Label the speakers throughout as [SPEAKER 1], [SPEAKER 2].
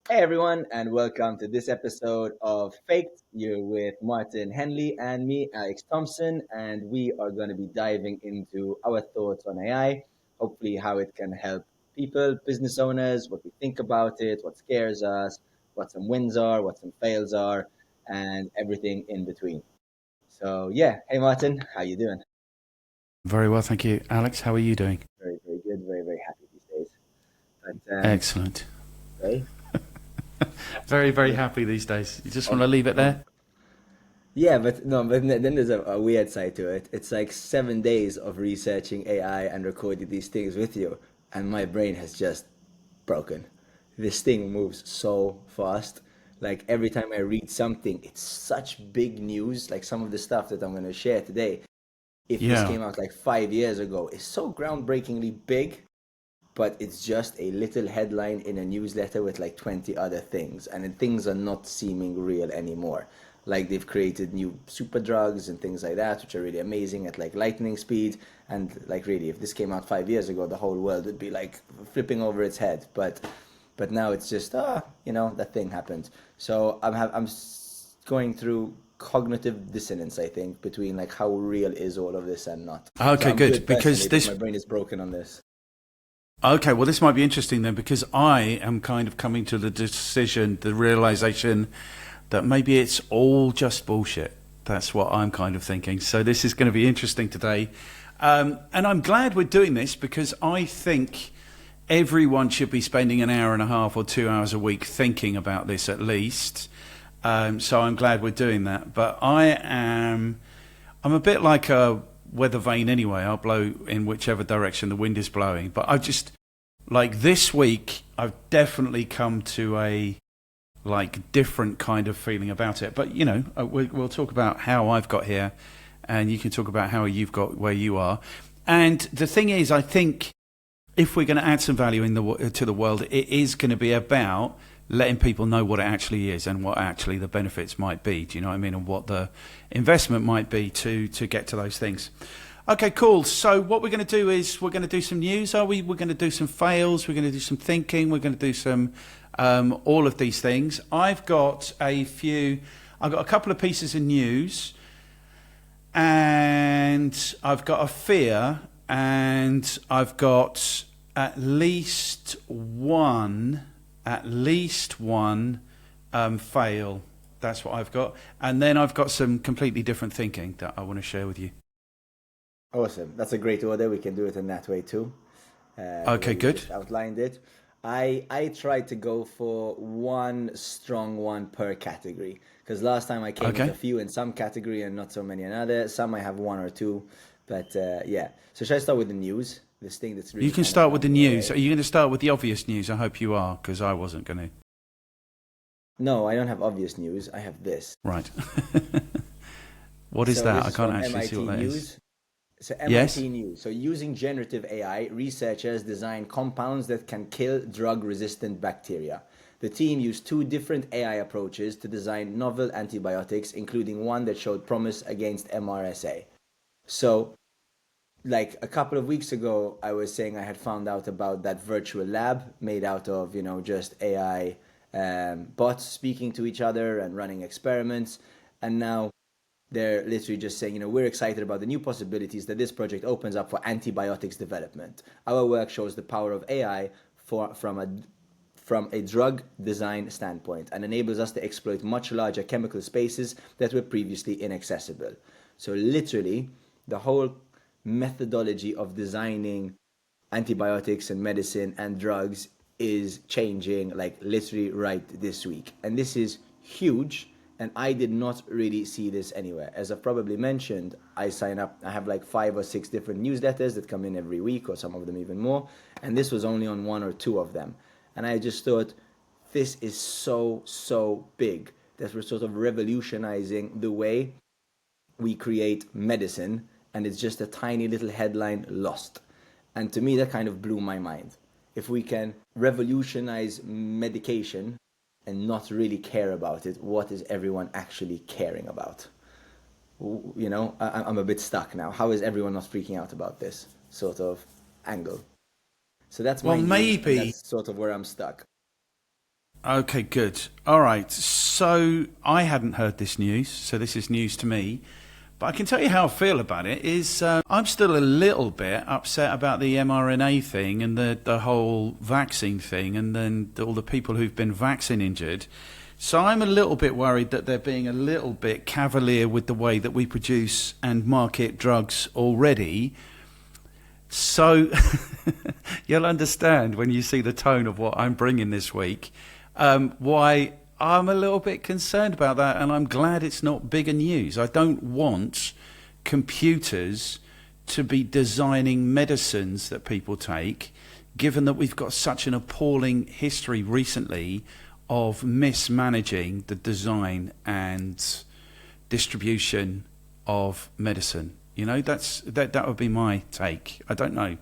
[SPEAKER 1] Hey everyone, and welcome to this episode of fAik. You're with Martin Henley and me, Alex Thompson, and we are going to be diving into our thoughts on AI, hopefully how it can help people, business owners, what we think about it, what scares us, what some wins are, what some fails are, and everything in between. So yeah, hey Martin, how you doing?
[SPEAKER 2] Very well, thank you. Alex, how are you doing?
[SPEAKER 1] Very, very good, very, very happy these days. But
[SPEAKER 2] Excellent.
[SPEAKER 1] sorry.
[SPEAKER 2] Very, very
[SPEAKER 1] Yeah.
[SPEAKER 2] happy these days. You just want
[SPEAKER 1] Oh,
[SPEAKER 2] to leave it
[SPEAKER 1] oh,
[SPEAKER 2] there?
[SPEAKER 1] yeah, but no, but then there's a weird side to it. It's like 7 days of researching AI and recording these things with you, and my brain has just broken. This thing moves so fast. Like every time I read something, it's such big news. Like some of the stuff that I'm going to share today, if this
[SPEAKER 2] Yeah.
[SPEAKER 1] came out like 5 years ago, is so groundbreakingly big, but it's just a little headline in a newsletter with like 20 other things, and then things are not seeming real anymore. Like they've created new super drugs and things like that, which are really amazing at like lightning speed. And like really, if this came out 5 years ago, the whole world would be like flipping over its head. But now it's just that thing happened. So I'm going through cognitive dissonance, I think, between like how real is all of this and not. So
[SPEAKER 2] Okay,
[SPEAKER 1] I'm
[SPEAKER 2] good.
[SPEAKER 1] good
[SPEAKER 2] Because
[SPEAKER 1] personally, but
[SPEAKER 2] this.
[SPEAKER 1] my brain is broken on this.
[SPEAKER 2] Okay, well, this might be interesting then, because I am kind of coming to the decision, the realization that maybe it's all just bullshit. That's what I'm kind of thinking. So this is going to be interesting today. And I'm glad we're doing this because I think everyone should be spending an hour and a half or 2 hours a week thinking about this at least. So I'm glad we're doing that. But I'm a bit like a weather vane anyway. I'll blow in whichever direction the wind is blowing. But I've just, like this week, I've definitely come to a like different kind of feeling about it. But we'll talk about how I've got here, and you can talk about how you've got where you are. And the thing is, I think if we're going to add some value to the world, it is going to be about letting people know what it actually is and what actually the benefits might be. Do you know what I mean? And what the investment might be to get to those things. Okay, cool. So what we're going to do is we're going to do some news. Are we? We're going to do some fails. We're going to do some thinking. We're going to do some all of these things. I've got a few. I've got a couple of pieces of news, and I've got a fear, and I've got at least one fail. That's what I've got, and then I've got some completely different thinking that I want to share with you.
[SPEAKER 1] Awesome. That's a great order. We can do it in that way too, the way
[SPEAKER 2] Okay,
[SPEAKER 1] you
[SPEAKER 2] good.
[SPEAKER 1] just outlined it. I tried to go for one strong one per category because last time I came with a
[SPEAKER 2] Okay,
[SPEAKER 1] few in some category and not so many in other. Some I have one or two, but yeah. So should I start with the news? This thing that's
[SPEAKER 2] you
[SPEAKER 1] really
[SPEAKER 2] can
[SPEAKER 1] kind of
[SPEAKER 2] start with
[SPEAKER 1] blown
[SPEAKER 2] the
[SPEAKER 1] me
[SPEAKER 2] news.
[SPEAKER 1] away.
[SPEAKER 2] Are you going to start with the obvious news? I hope you are, because I wasn't going to.
[SPEAKER 1] No, I don't have obvious news. I have this.
[SPEAKER 2] Right. What is
[SPEAKER 1] So
[SPEAKER 2] that?
[SPEAKER 1] this
[SPEAKER 2] I
[SPEAKER 1] is
[SPEAKER 2] can't
[SPEAKER 1] from
[SPEAKER 2] actually see what
[SPEAKER 1] MIT
[SPEAKER 2] that is.
[SPEAKER 1] News. So
[SPEAKER 2] Yes.
[SPEAKER 1] MIT News. So using generative AI, researchers design compounds that can kill drug-resistant bacteria. The team used two different AI approaches to design novel antibiotics, including one that showed promise against MRSA. So, like a couple of weeks ago, I was saying I had found out about that virtual lab made out of, just AI bots speaking to each other and running experiments. And now they're literally just saying, we're excited about the new possibilities that this project opens up for antibiotics development. Our work shows the power of AI from a drug design standpoint and enables us to exploit much larger chemical spaces that were previously inaccessible. So literally, the whole methodology of designing antibiotics and medicine and drugs is changing like literally right this week. And this is huge. And I did not really see this anywhere. As I've probably mentioned, I sign up, I have like 5 or 6 different newsletters that come in every week, or some of them even more. And this was only on one or two of them. And I just thought, this is so, so big that we're sort of revolutionizing the way we create medicine, and it's just a tiny little headline lost. And to me, that kind of blew my mind. If we can revolutionize medication and not really care about it, what is everyone actually caring about? I'm a bit stuck now. How is everyone not freaking out about this sort of angle? So that's
[SPEAKER 2] Well,
[SPEAKER 1] my news, and
[SPEAKER 2] maybe
[SPEAKER 1] that's sort of where I'm stuck.
[SPEAKER 2] Okay, good. All right. So I hadn't heard this news, so this is news to me. But I can tell you how I feel about it. I'm still a little bit upset about the mRNA thing and the whole vaccine thing, and then all the people who've been vaccine injured. So I'm a little bit worried that they're being a little bit cavalier with the way that we produce and market drugs already. So you'll understand when you see the tone of what I'm bringing this week, why I'm a little bit concerned about that, and I'm glad it's not bigger news. I don't want computers to be designing medicines that people take, given that we've got such an appalling history recently of mismanaging the design and distribution of medicine. You know, that would be my take. I don't know.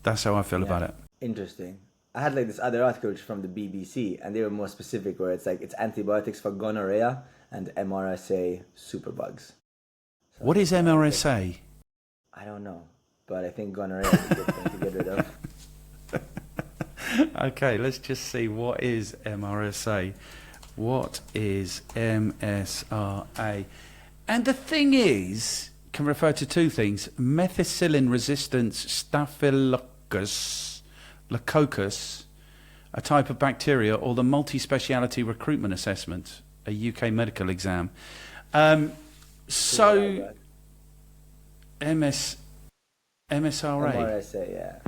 [SPEAKER 2] That's how I feel about it.
[SPEAKER 1] Interesting. I had like this other article from the BBC, and they were more specific, where it's like it's antibiotics for gonorrhea and MRSA superbugs. So
[SPEAKER 2] what is MRSA?
[SPEAKER 1] I don't know, but I think gonorrhea is a good thing to get rid of.
[SPEAKER 2] Okay, let's just see what is MRSA. What is MSRA? And the thing is, can refer to two things: methicillin-resistant Staphylococcus, a type of bacteria, or the multi-speciality recruitment assessment, a UK medical exam. So, MSRA.
[SPEAKER 1] MRSA, yeah.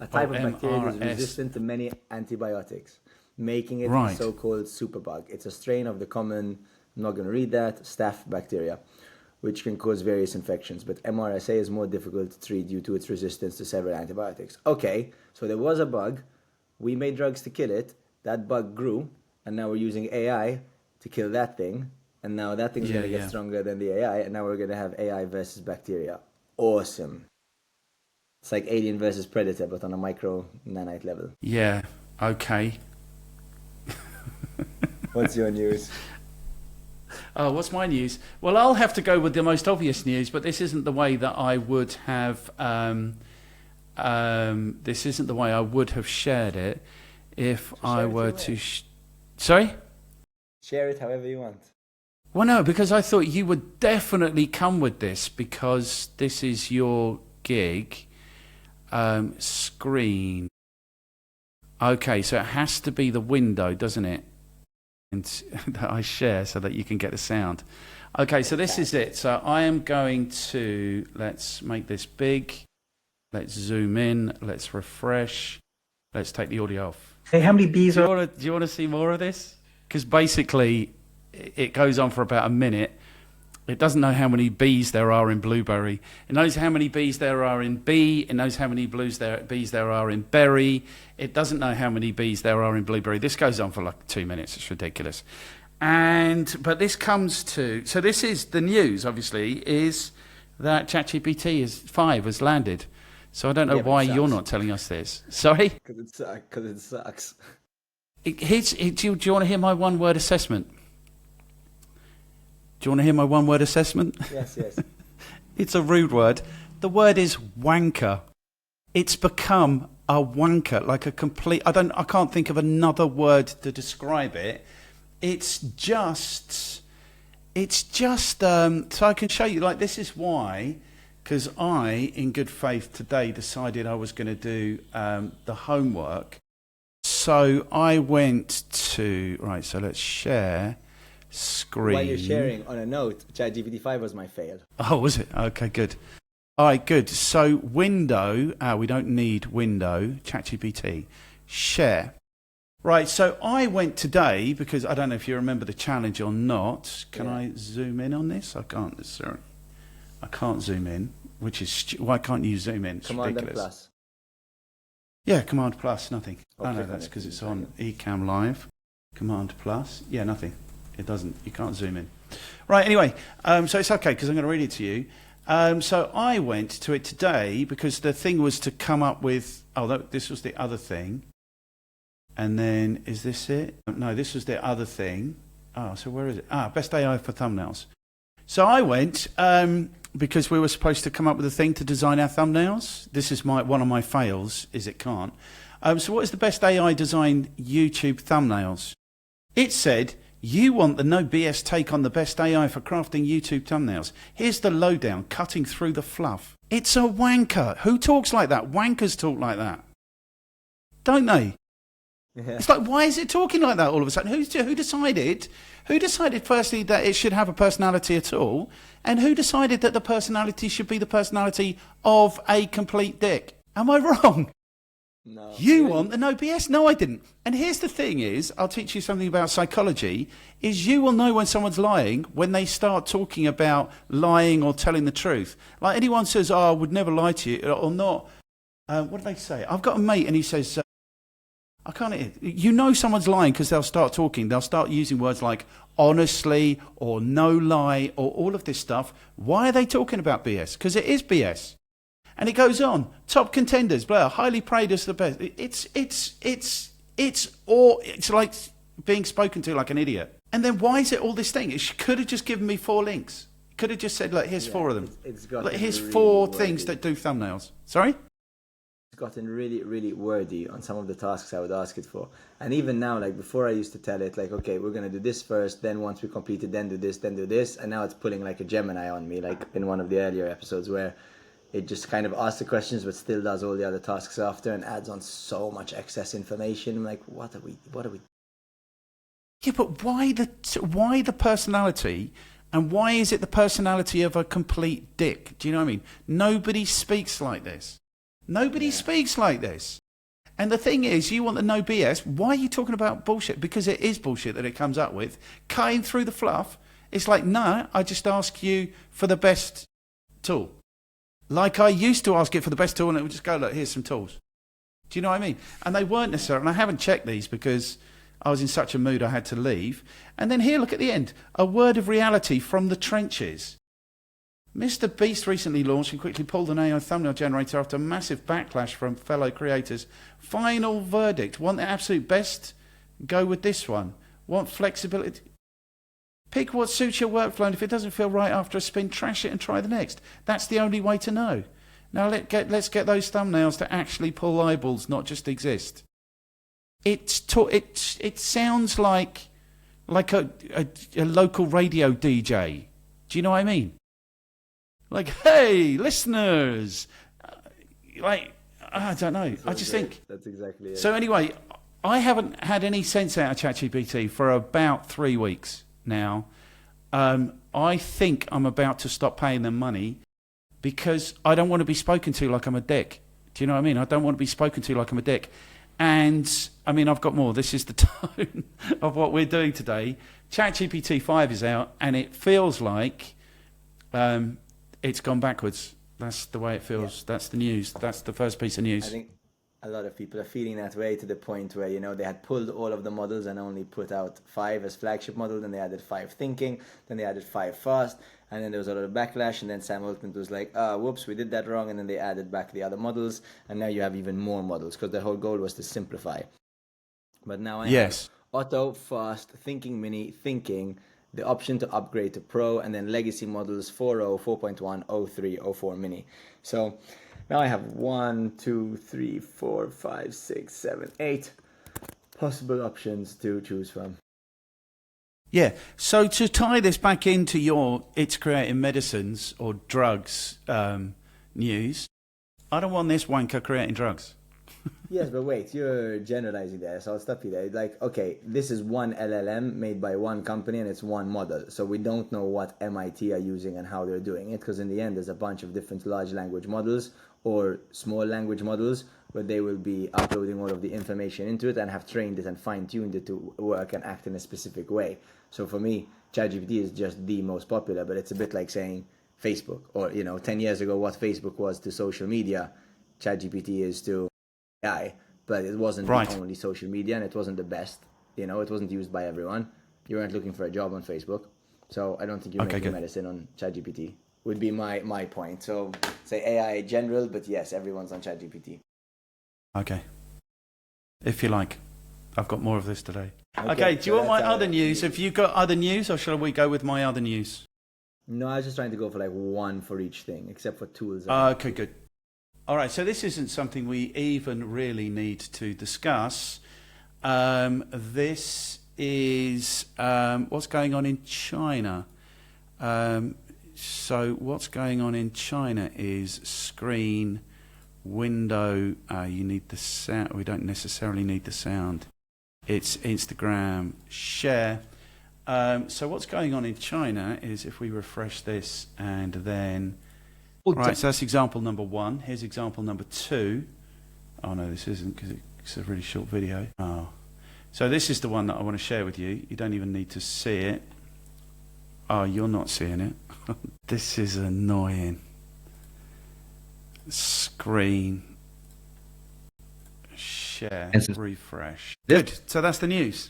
[SPEAKER 1] A type of bacteria that is resistant to many antibiotics, making it a so-called superbug. It's a strain of the common, I'm not going to read that, staph bacteria, which can cause various infections. But MRSA is more difficult to treat due to its resistance to several antibiotics. Okay, so there was a bug. We made drugs to kill it. That bug grew, and now we're using AI to kill that thing. And now that thing's going to get stronger than the AI, and now we're going to have AI versus bacteria. Awesome. It's like Alien versus Predator, but on a micro nanite level.
[SPEAKER 2] Yeah, okay.
[SPEAKER 1] What's your news?
[SPEAKER 2] Oh, what's my news? Well, I'll have to go with the most obvious news, but this isn't the way that I would have. This isn't the way I would have shared it if I were to. Sorry?
[SPEAKER 1] Share it however you want.
[SPEAKER 2] Well, no, because I thought you would definitely come with this because this is your gig. Screen. Okay, so it has to be the window, doesn't it? And that I share so that you can get the sound. Okay, so this is it. So I am going to, let's make this big. Let's zoom in. Let's refresh. Let's take the audio off.
[SPEAKER 3] Hey, how many bees
[SPEAKER 2] Do you want to see more of this? Because basically, it goes on for about a minute. It doesn't know how many bees there are in blueberry. It knows how many bees there are in bee. It knows how many bees there are in berry. It doesn't know how many bees there are in blueberry. This goes on for like 2 minutes. It's ridiculous. But this comes to... So this is the news, obviously, is that ChatGPT 5 has landed. So I don't know why you're not telling us this. Sorry?
[SPEAKER 1] Because it sucks.
[SPEAKER 2] Do you want to hear my one-word assessment? Do you want to hear my one-word assessment?
[SPEAKER 1] Yes.
[SPEAKER 2] It's a rude word. The word is wanker. It's become a wanker, like a complete... I can't think of another word to describe it. It's just... so I can show you, like, this is why, because I, in good faith today, decided I was going to do the homework. So I went to... Right, so let's share... Screen.
[SPEAKER 1] While you're sharing, on a note, ChatGPT 5 was my fail.
[SPEAKER 2] Oh, was it? Okay, good. All right, good. So window, we don't need window, ChatGPT, share. Right, so I went today, because I don't know if you remember the challenge or not. Can I zoom in on this? I can't, sorry. I can't zoom in, which is, why can't you zoom in? It's
[SPEAKER 1] Command
[SPEAKER 2] ridiculous.
[SPEAKER 1] and plus.
[SPEAKER 2] Yeah, Command plus, nothing.
[SPEAKER 1] Okay,
[SPEAKER 2] No, that's because it's on Ecamm Live. Command plus, yeah, nothing. It doesn't, you can't zoom in. Right, anyway, so it's okay because I'm going to read it to you. So I went to it today because the thing was to come up with, this was the other thing. And then, is this it? No, this was the other thing. So where is it? Best AI for thumbnails. So I went, because we were supposed to come up with a thing to design our thumbnails. This is one of my fails, is it can't. So what is the best AI designed YouTube thumbnails? It said, you want the no BS take on the best AI for crafting YouTube thumbnails. Here's the lowdown, cutting through the fluff. It's a wanker. Who talks like that? Wankers talk like that. Don't they?
[SPEAKER 1] Yeah.
[SPEAKER 2] It's like, why is it talking like that all of a sudden? Who decided? Who decided firstly that it should have a personality at all? And who decided that the personality should be the personality of a complete dick? Am I wrong?
[SPEAKER 1] No.
[SPEAKER 2] You want the no BS? No, I didn't. And here's the thing is, I'll teach you something about psychology, is you will know when someone's lying when they start talking about lying or telling the truth. Like anyone says, oh, I would never lie to you, or not. What do they say? I've got a mate and he says, I can't, you know someone's lying because they'll start talking. They'll start using words like honestly or no lie or all of this stuff. Why are they talking about BS? Because it is BS. And it goes on. Top contenders, blah, highly praised as the best. It's like being spoken to like an idiot. And then why is it all this thing? It could have just given me 4 links. It could have just said, look, here's 4 of them. Look, here's really 4 things that do thumbnails. Sorry?
[SPEAKER 1] It's gotten really, really wordy on some of the tasks I would ask it for. And even now, like before I used to tell it, like, okay, we're going to do this first, then once we complete it, then do this, then do this. And now it's pulling like a Gemini on me, like in one of the earlier episodes where it just kind of asks the questions, but still does all the other tasks after and adds on so much excess information. I'm like, what are we?
[SPEAKER 2] Yeah, but why the personality, and why is it the personality of a complete dick? Do you know what I mean? Nobody speaks like this. Nobody speaks like this. And the thing is, you want the no BS. Why are you talking about bullshit? Because it is bullshit that it comes up with. Cutting through the fluff. It's like, no, I just ask you for the best tool. Like I used to ask it for the best tool and it would just go, look, here's some tools. Do you know what I mean? And they weren't necessarily, and I haven't checked these because I was in such a mood I had to leave. And then here, look at the end. A word of reality from the trenches. Mr. Beast recently launched and quickly pulled an AI thumbnail generator after a massive backlash from fellow creators. Final verdict. Want the absolute best? Go with this one. Want flexibility? Pick what suits your workflow, and if it doesn't feel right after a spin, trash it and try the next. That's the only way to know. Now let's get those thumbnails to actually pull eyeballs, not just exist. It sounds like a local radio DJ. Do you know what I mean? Like, hey, listeners. I don't know. I just think
[SPEAKER 1] that's exactly it.
[SPEAKER 2] So anyway, I haven't had any sense out of ChatGPT for about 3 weeks now. I think I'm about to stop paying them money because I don't want to be spoken to like I'm a dick. Do you know what I mean? I don't want to be spoken to like I'm a dick. And I mean, I've got more. This is the tone of what we're doing today. ChatGPT 5 is out and it feels like it's gone backwards. That's the way it feels. Yeah. That's the news. That's the first piece of news.
[SPEAKER 1] I think a lot of people are feeling that way to the point where, you know, they had pulled all of the models and only put out 5 as flagship models, then they added 5 thinking, then they added 5 fast, and then there was a lot of backlash, and then Sam Altman was like, whoops, we did that wrong, and then they added back the other models, and now you have even more models, because the whole goal was to simplify. But now I have Auto, Fast, Thinking Mini, Thinking, the option to upgrade to Pro, and then legacy models 4.0, 4.1, 03, 04 Mini. So now I have 1, 2, 3, 4, 5, 6, 7, 8 possible options to choose from.
[SPEAKER 2] Yeah, so to tie this back into your It's Creating Medicines or drugs news, I don't want this wanker creating drugs.
[SPEAKER 1] Yes, but wait, you're generalizing there, so I'll stop you there. Like, okay, this is one LLM made by one company and it's one model. So we don't know what MIT are using and how they're doing it, because in the end there's a bunch of different large language models or small language models where they will be uploading all of the information into it and have trained it and fine-tuned it to work and act in a specific way. So for me, ChatGPT is just the most popular, but it's a bit like saying Facebook, or, you know, 10 years ago what Facebook was to social media, ChatGPT is to AI, but it wasn't the only social media and it wasn't the best. You know, it wasn't used by everyone. You weren't looking for a job on Facebook. So I don't think you're making medicine on ChatGPT, would be my point. So say AI general, but yes, everyone's on ChatGPT.
[SPEAKER 2] Okay. If you like. I've got more of this today. Okay, do you want my other news? Have you got other news, or shall we go with my other news?
[SPEAKER 1] No, I was just trying to go for like one for each thing, except for tools.
[SPEAKER 2] Okay, good. All right, so this isn't something we even really need to discuss. This is what's going on in China. So what's going on in China is screen, window. You need the sound. We don't necessarily need the sound. It's Instagram, share. So what's going on in China is if we refresh this and then... Right, so that's example number 1. Here's example number 2. Oh no, this isn't because it's a really short video. Oh. So this is the one that I want to share with you. You don't even need to see it. Oh, you're not seeing it. This is annoying. Screen. Share. Refresh. Good. So that's the news.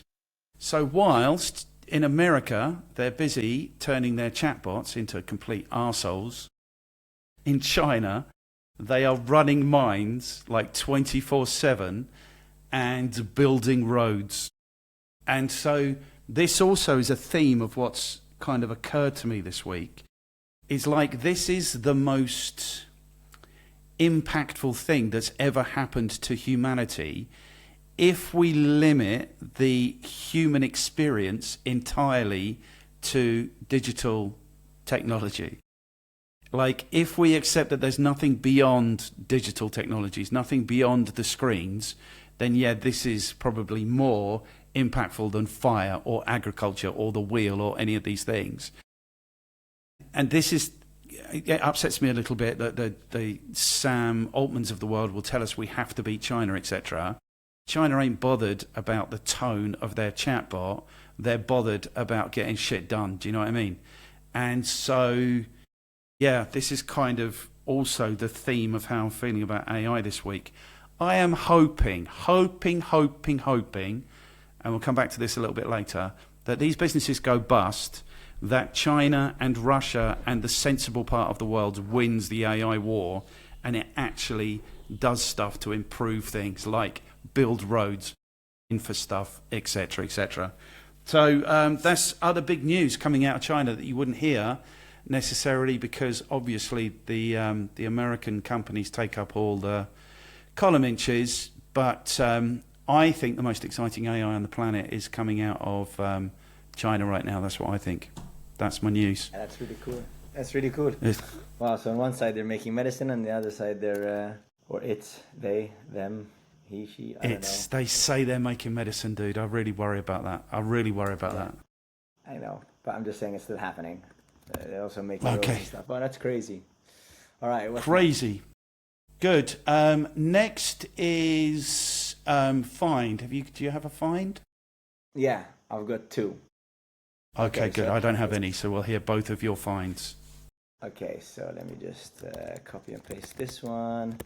[SPEAKER 2] So whilst in America they're busy turning their chatbots into complete arseholes, in China they are running mines like 24/7 and building roads. And so this also is a theme of what's kind of occurred to me this week. It's like this is the most impactful thing that's ever happened to humanity if we limit the human experience entirely to digital technology. Like, if we accept that there's nothing beyond digital technologies, nothing beyond the screens, then yeah, this is probably more impactful than fire or agriculture or the wheel or any of these things. And this is, it upsets me a little bit that the Sam Altmans of the world will tell us we have to beat China, etc. China ain't bothered about the tone of their chatbot. They're bothered about getting shit done. Do you know what I mean? And so, yeah, this is kind of also the theme of how I'm feeling about AI this week. I am hoping, and we'll come back to this a little bit later, that these businesses go bust, that China and Russia and the sensible part of the world wins the AI war, and it actually does stuff to improve things like build roads, infra stuff, etc., etc. So that's other big news coming out of China that you wouldn't hear necessarily, because obviously the American companies take up all the column inches, but I think the most exciting AI on the planet is coming out of China right now. That's what I think. That's my news.
[SPEAKER 1] That's really cool. That's really cool. Wow, so on one side they're making medicine, and the other side they're, or it's, they, them, he, she, I don't know.
[SPEAKER 2] They say they're making medicine, dude. I really worry about that. That.
[SPEAKER 1] I know, but I'm just saying it's still happening. They also make roads and stuff. Oh, that's crazy. All right.
[SPEAKER 2] Crazy. Next? Good. Next is find. Do you have a find?
[SPEAKER 1] Yeah, I've got 2.
[SPEAKER 2] Okay, good. So I don't have any, so we'll hear both of your finds.
[SPEAKER 1] Okay, so let me just copy and paste this one.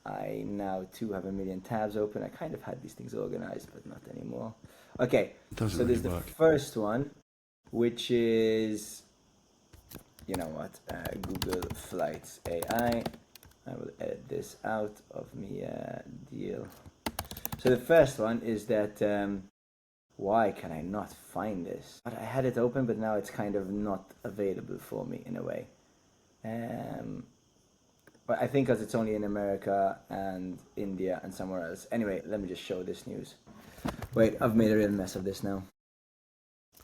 [SPEAKER 1] I now too have a million tabs open. I kind of had these things organized, but not anymore. Okay, so there's the first one, which is, you know what, Google Flights AI. I will edit this out of me deal. So the first one is that, why can I not find this? But I had it open, but now it's kind of not available for me in a way. But I think because it's only in America and India and somewhere else. Anyway, let me just show this news. Wait, I've made a real mess of this now.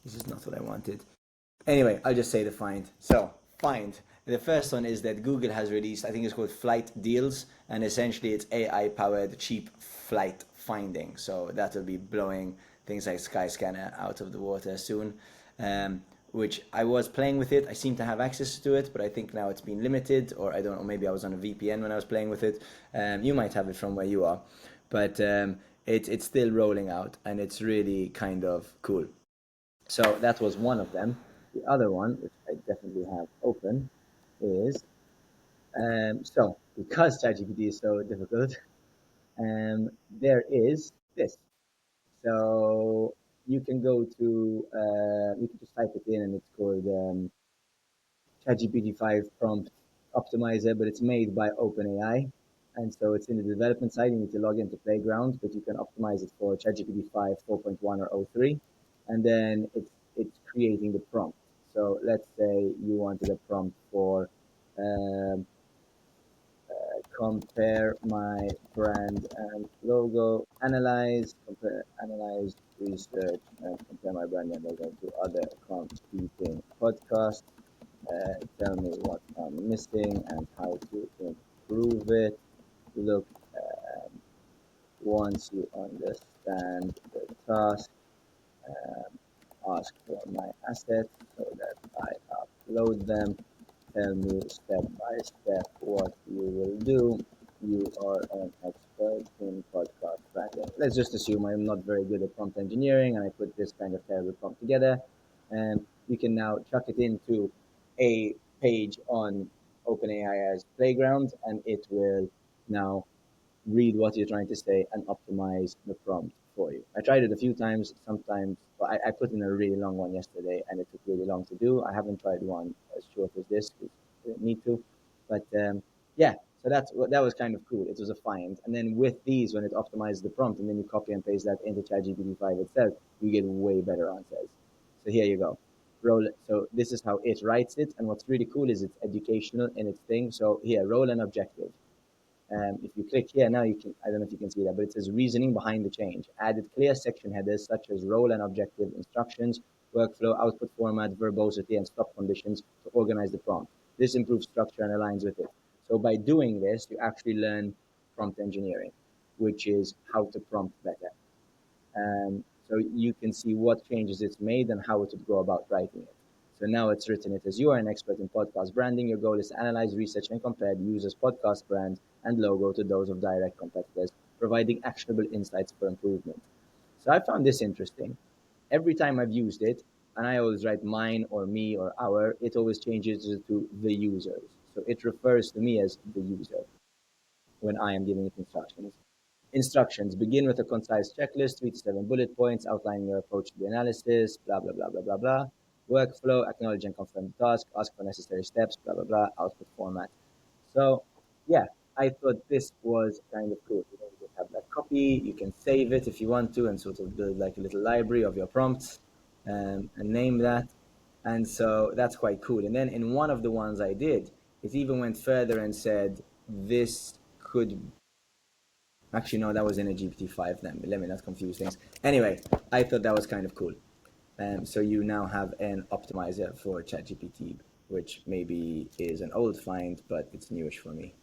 [SPEAKER 1] This is not what I wanted. Anyway, I'll just say the find. So, find. The first one is that Google has released, I think it's called Flight Deals, and essentially it's AI-powered cheap flight finding. So that will be blowing things like Skyscanner out of the water soon. Which I was playing with it. I seem to have access to it, but I think now it's been limited, or I don't know, maybe I was on a VPN when I was playing with it. You might have it from where you are, but it's still rolling out, and it's really kind of cool. So that was one of them. The other one, which I definitely have open, is, so because ChatGPT is so difficult, there is this. So you can go to, you can just type it in, and it's called ChatGPT 5 Prompt Optimizer, but it's made by OpenAI. And so it's in the development side. You need to log into Playground, but you can optimize it for ChatGPT 5, 4.1, or 03. And then it's creating the prompt. So let's say you wanted a prompt for compare my brand and logo, analyze, research, and compare my brand and logo to other competing podcasts. Tell me what I'm missing and how to improve it. Look, once you understand the task, ask for my assets so that I upload them. Tell me step by step what you will do. You are an expert in podcast branding. Let's just assume I'm not very good at prompt engineering and I put this kind of terrible prompt together. And you can now chuck it into a page on OpenAI as Playground and it will now read what you're trying to say and optimize the prompt for you. I tried it a few times. Sometimes I put in a really long one yesterday and it took really long to do. I haven't tried one as short as this because I didn't need to. But yeah, so that was kind of cool. It was a find. And then with these, when it optimizes the prompt and then you copy and paste that into ChatGPT 5 itself, you get way better answers. So here you go. Roll. So this is how it writes it. And what's really cool is it's educational in its thing. So here, roll an objective. If you click here now, you can, I don't know if you can see that, but it says reasoning behind the change. Added clear section headers such as role and objective instructions, workflow, output format, verbosity, and stop conditions to organize the prompt. This improves structure and aligns with it. So by doing this, you actually learn prompt engineering, which is how to prompt better. So you can see what changes it's made and how it would go about writing it. So now it's written it as you are an expert in podcast branding. Your goal is to analyze, research, and compare the user's podcast brand and logo to those of direct competitors, providing actionable insights for improvement. So I found this interesting. Every time I've used it, and I always write mine or me or our, it always changes it to the users. So it refers to me as the user when I am giving it instructions. Instructions: begin with a concise checklist, 3 to 7 bullet points outlining your approach to the analysis, blah, blah, blah, blah, blah, blah. Workflow: acknowledge and confirm the task, ask for necessary steps, blah, blah, blah. Output format. So, yeah, I thought this was kind of cool. You just have that copy, you can save it if you want to, and sort of build like a little library of your prompts and name that. And so that's quite cool. And then in one of the ones I did, it even went further and said, this could actually, no, that was in a GPT-5 then, but let me not confuse things. Anyway, I thought that was kind of cool. So you now have an optimizer for ChatGPT, which maybe is an old find, but it's newish for me.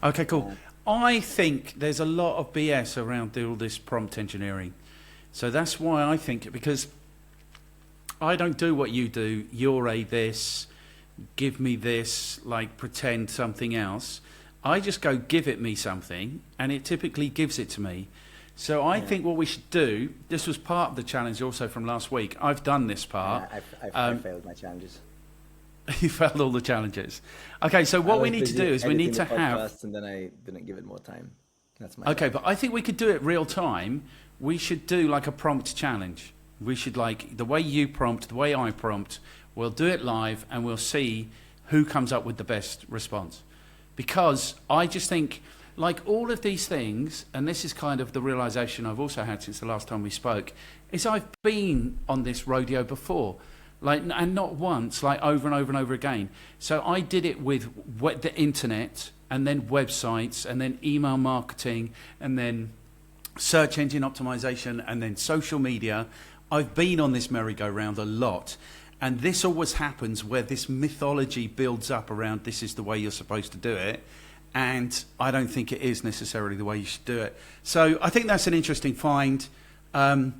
[SPEAKER 2] Okay, cool. I think there's a lot of BS around all this prompt engineering. So that's why I think, because I don't do what you do. You're a this, give me this, like pretend something else. I just go give it me something and it typically gives it to me. So I think what we should do, this was part of the challenge also from last week. I've done this part.
[SPEAKER 1] I failed my challenges.
[SPEAKER 2] You failed all the challenges. Okay, so what we need to do is we need to have...
[SPEAKER 1] And then I didn't give it more time. That's my
[SPEAKER 2] Okay, but I think we could do it real time. We should do like a prompt challenge. We should like, the way you prompt, the way I prompt, we'll do it live and we'll see who comes up with the best response. Because I just think, like all of these things, and this is kind of the realization I've also had since the last time we spoke, is I've been on this rodeo before, like, and not once, like over and over and over again. So I did it with the internet, and then websites, and then email marketing, and then search engine optimization, and then social media. I've been on this merry-go-round a lot. And this always happens where this mythology builds up around this is the way you're supposed to do it. And I don't think it is necessarily the way you should do it. So I think that's an interesting find. I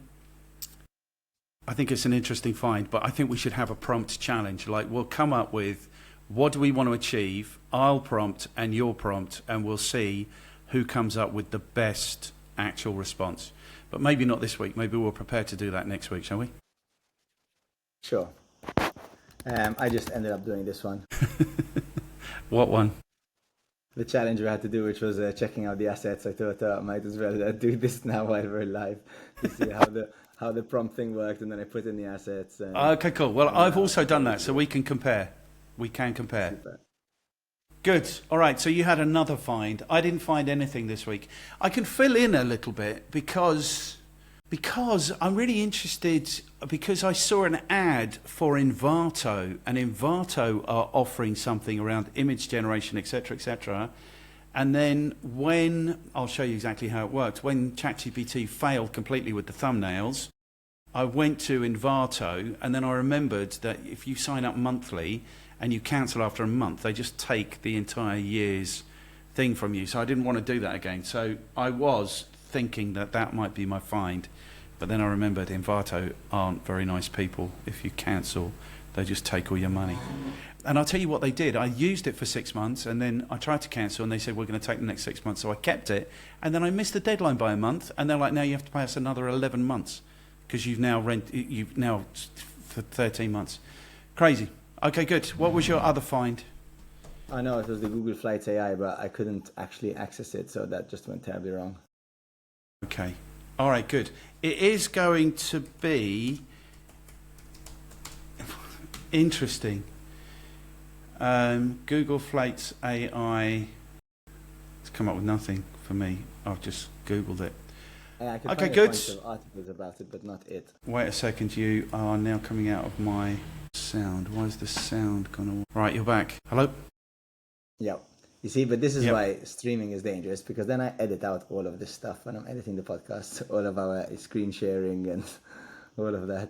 [SPEAKER 2] think it's an interesting find, but I think we should have a prompt challenge. Like we'll come up with what do we want to achieve? I'll prompt and you'll prompt, and we'll see who comes up with the best actual response. But maybe not this week. Maybe we're prepared to do that next week, shall we?
[SPEAKER 1] Sure. I just ended up doing this one.
[SPEAKER 2] What one?
[SPEAKER 1] The challenge we had to do, which was checking out the assets. I thought I might as well do this now while we're live to see how the prompt thing worked, and then I put in the assets.
[SPEAKER 2] Okay, cool. Well, I've also done that, so we can compare. We can compare.
[SPEAKER 1] Super.
[SPEAKER 2] Good. All right, so you had another find. I didn't find anything this week. I can fill in a little bit because I'm really interested, because I saw an ad for Envato, and Envato are offering something around image generation, etc., etc. And then I'll show you exactly how it worked. When ChatGPT failed completely with the thumbnails, I went to Envato, and then I remembered that if you sign up monthly and you cancel after a month, they just take the entire year's thing from you. So I didn't want to do that again. So I was thinking that might be my find. But then I remembered Envato aren't very nice people. If you cancel, they just take all your money. And I'll tell you what they did. I used it for 6 months, and then I tried to cancel, and they said, we're going to take the next 6 months. So I kept it, and then I missed the deadline by a month, and they're like, now you have to pay us another 11 months because you've now for 13 months. Crazy. Okay, good. What was your other find?
[SPEAKER 1] I know it was the Google Flights AI, but I couldn't actually access it, so that just went terribly wrong.
[SPEAKER 2] Okay. All right, good. It is going to be interesting. Google Flights AI. It's come up with nothing for me. I've just Googled it.
[SPEAKER 1] I could
[SPEAKER 2] Okay,
[SPEAKER 1] find
[SPEAKER 2] good.
[SPEAKER 1] a bunch of articles about it, but not it.
[SPEAKER 2] Wait a second. You are now coming out of my sound. Why is the sound gone away? Right, you're back. Hello?
[SPEAKER 1] Yeah. You see, but this is
[SPEAKER 2] Yep.
[SPEAKER 1] why streaming is dangerous, because then I edit out all of this stuff when I'm editing the podcast, all of our screen sharing and all of that.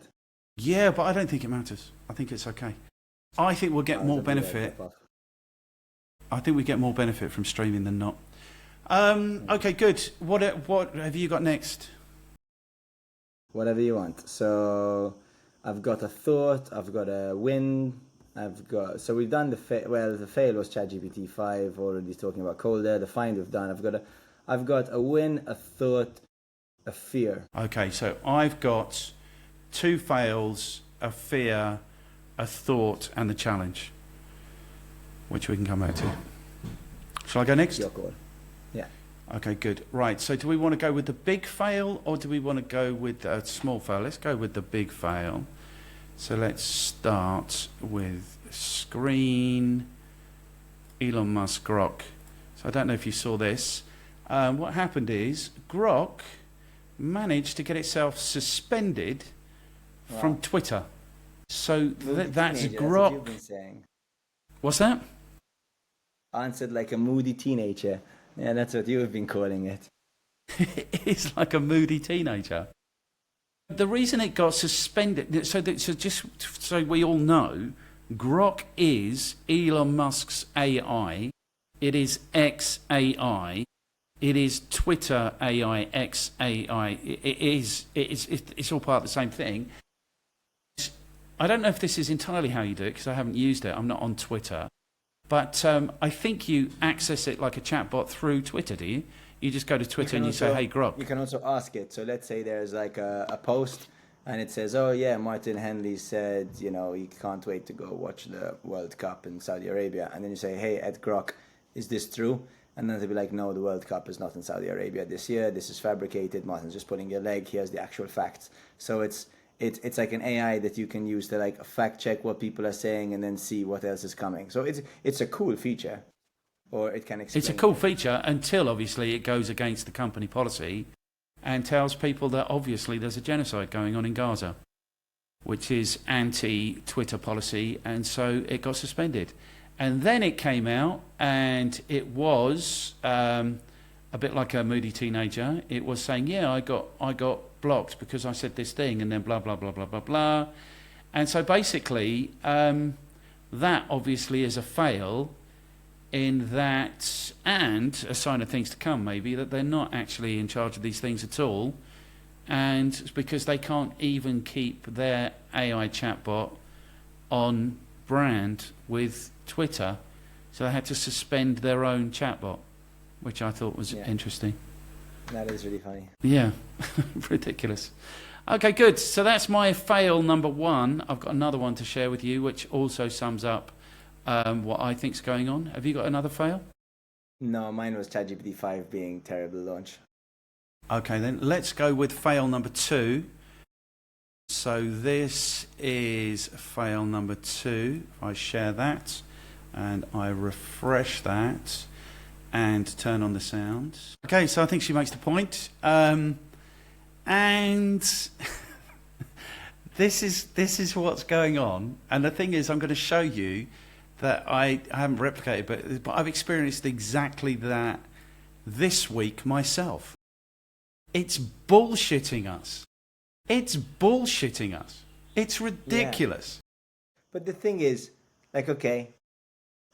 [SPEAKER 2] Yeah, but I don't think it matters. I think it's okay. I think we'll get more
[SPEAKER 1] It'll be like
[SPEAKER 2] benefit.
[SPEAKER 1] pop off.
[SPEAKER 2] I think we get more benefit from streaming than not. Okay, good. What have you got next?
[SPEAKER 1] Whatever you want. So I've got a thought, I've got a win, so we've done the fail was ChatGPT 5, already talking about Colder. The find we've done. I've got a win, a thought, a fear.
[SPEAKER 2] Okay, so I've got 2 fails, a fear, a thought, and the challenge, which we can come back to. Shall I go next?
[SPEAKER 1] Your call. Yeah.
[SPEAKER 2] Okay, good. Right, so do we want to go with the big fail, or do we want to go with a small fail? Let's go with the big fail. So let's start with screen Elon Musk Grok. So I don't know if you saw this. What happened is Grok managed to get itself suspended from Twitter. So that's
[SPEAKER 1] Teenager,
[SPEAKER 2] Grok.
[SPEAKER 1] That's what you've been saying.
[SPEAKER 2] What's that?
[SPEAKER 1] Answered like a moody teenager. Yeah, that's what you've been calling it.
[SPEAKER 2] It's like a moody teenager. The reason it got suspended, so just so we all know, Grok is Elon Musk's AI. It is XAI. It is Twitter AI, XAI. It's all part of the same thing. I don't know if this is entirely how you do it because I haven't used it. I'm not on Twitter. But I think you access it like a chatbot through Twitter, do you? You just go to Twitter and you say, hey, Grok.
[SPEAKER 1] You can also ask it. So let's say there's like a post and it says, oh yeah, Martin Henley said, he can't wait to go watch the World Cup in Saudi Arabia. And then you say, hey, Ed Grok, is this true? And then they'll be like, no, the World Cup is not in Saudi Arabia this year. This is fabricated. Martin's just pulling your leg. Here's the actual facts. So it's like an AI that you can use to like fact check what people are saying and then see what else is coming. So it's a cool feature, or it can explain.
[SPEAKER 2] It's a cool feature until obviously it goes against the company policy and tells people that obviously there's a genocide going on in Gaza, which is anti-Twitter policy, and so it got suspended. And then it came out, and it was a bit like a moody teenager. It was saying, yeah, I got blocked because I said this thing, and then blah, blah, blah, blah, blah, blah. And so basically, that obviously is a fail in that, and a sign of things to come maybe, that they're not actually in charge of these things at all, and it's because they can't even keep their AI chatbot on brand with Twitter, so they had to suspend their own chatbot, which I thought was interesting.
[SPEAKER 1] That is really funny.
[SPEAKER 2] Yeah, ridiculous. Okay, good. So that's my fail number 1. I've got another one to share with you, which also sums up what I think's going on. Have you got another fail?
[SPEAKER 1] No, mine was ChatGPT 5 being terrible launch.
[SPEAKER 2] Okay, then let's go with fail number 2. So this is fail number 2. If I share that and I refresh that and turn on the sound. Okay, so I think she makes the point. And this is what's going on. And the thing is, I'm going to show you that I haven't replicated, but I've experienced exactly that this week myself. It's bullshitting us. It's bullshitting us. It's ridiculous.
[SPEAKER 1] Yeah. But the thing is, like, okay,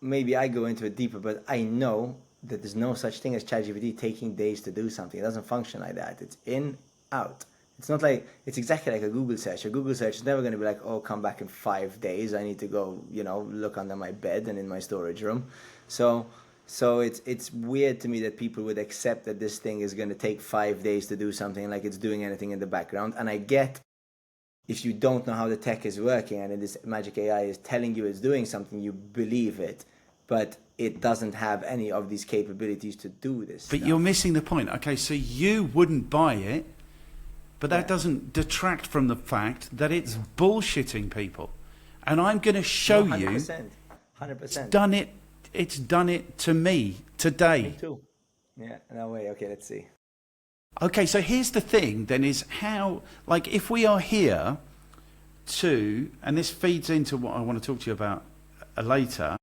[SPEAKER 1] maybe I go into it deeper, but I know that there's no such thing as ChatGPT taking days to do something. It doesn't function like that. It's in, out. It's not like, it's exactly like a Google search. A Google search is never going to be like, oh, come back in 5 days. I need to go, look under my bed and in my storage room. So it's weird to me that people would accept that this thing is going to take 5 days to do something, like it's doing anything in the background. And I get, if you don't know how the tech is working and this magic AI is telling you it's doing something, you believe it. But it doesn't have any of these capabilities to do this.
[SPEAKER 2] But you're missing the point. Okay, so you wouldn't buy it, but that doesn't detract from the fact that it's bullshitting people. And I'm going to show
[SPEAKER 1] 100%,
[SPEAKER 2] you
[SPEAKER 1] 100%.
[SPEAKER 2] It's done it to me today.
[SPEAKER 1] Me too. Yeah, no way. Okay, let's see.
[SPEAKER 2] Okay, so here's the thing then, is how, like, if we are here to, and this feeds into what I want to talk to you about later,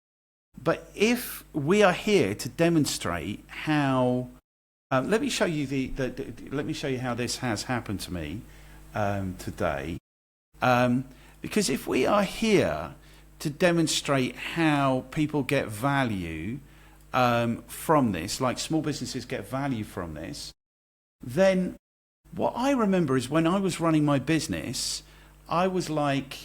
[SPEAKER 2] but if we are here to demonstrate how, let me show you let me show you how this has happened to me today, because if we are here to demonstrate how people get value from this, like small businesses get value from this, then what I remember is when I was running my business, I was like,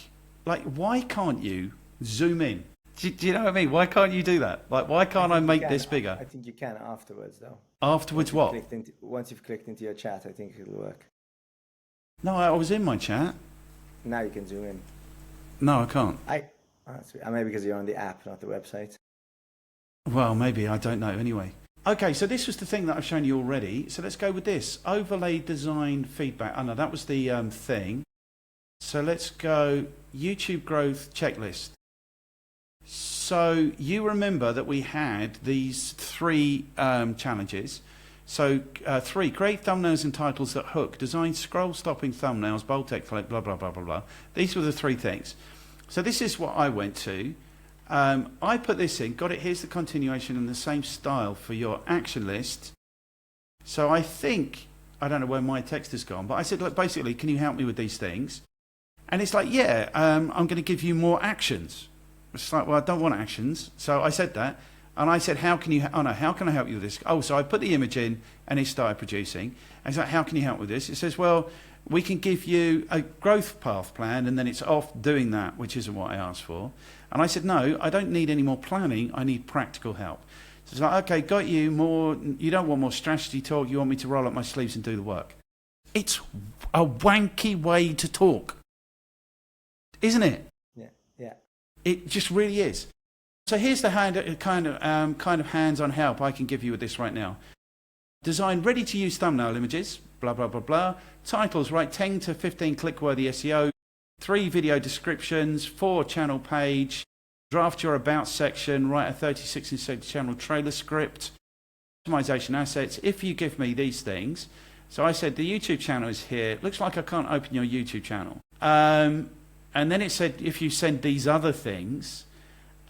[SPEAKER 2] why can't you zoom in? Do you know what I mean? Why can't you do that? Like, why can't I make this bigger?
[SPEAKER 1] I think you can afterwards, though.
[SPEAKER 2] Afterwards, what?
[SPEAKER 1] Once you've clicked into your chat, I think it'll work.
[SPEAKER 2] No, I was in my chat.
[SPEAKER 1] Now you can zoom in.
[SPEAKER 2] No, I can't.
[SPEAKER 1] Maybe because you're on the app, not the website.
[SPEAKER 2] Well, maybe, I don't know. Anyway. Okay, so this was the thing that I've shown you already. So let's go with this. Overlay design feedback. Oh no, that was the thing. So let's go YouTube growth checklist. So you remember that we had these 3 challenges. So 3, create thumbnails and titles that hook, design scroll-stopping thumbnails, bold text, blah, blah, blah, blah, blah. These were the 3 things. So this is what I went to. I put this in, got it, here's the continuation in the same style for your action list. So I think, I don't know where my text has gone, but I said, look, basically, can you help me with these things? And it's like, yeah, I'm going to give you more actions. It's like, well, I don't want actions. So I said that. And I said, how can I help you with this? Oh, so I put the image in and it started producing. And it's like, how can you help with this? It says, well, we can give you a growth path plan, and then it's off doing that, which isn't what I asked for. And I said, no, I don't need any more planning. I need practical help. So it's like, okay, got you more. You don't want more strategy talk. You want me to roll up my sleeves and do the work. It's a wanky way to talk, isn't it?
[SPEAKER 1] Yeah.
[SPEAKER 2] It just really is. So here's the kind of hands-on help I can give you with this right now. Design ready-to-use thumbnail images, blah, blah, blah, blah. Titles, write 10 to 15 click-worthy SEO. 3 video descriptions, 4 channel page. Draft your about section, write a 36-inch channel trailer script. Optimization assets. If you give me these things, so I said the YouTube channel is here. Looks like I can't open your YouTube channel. And then it said if you send these other things.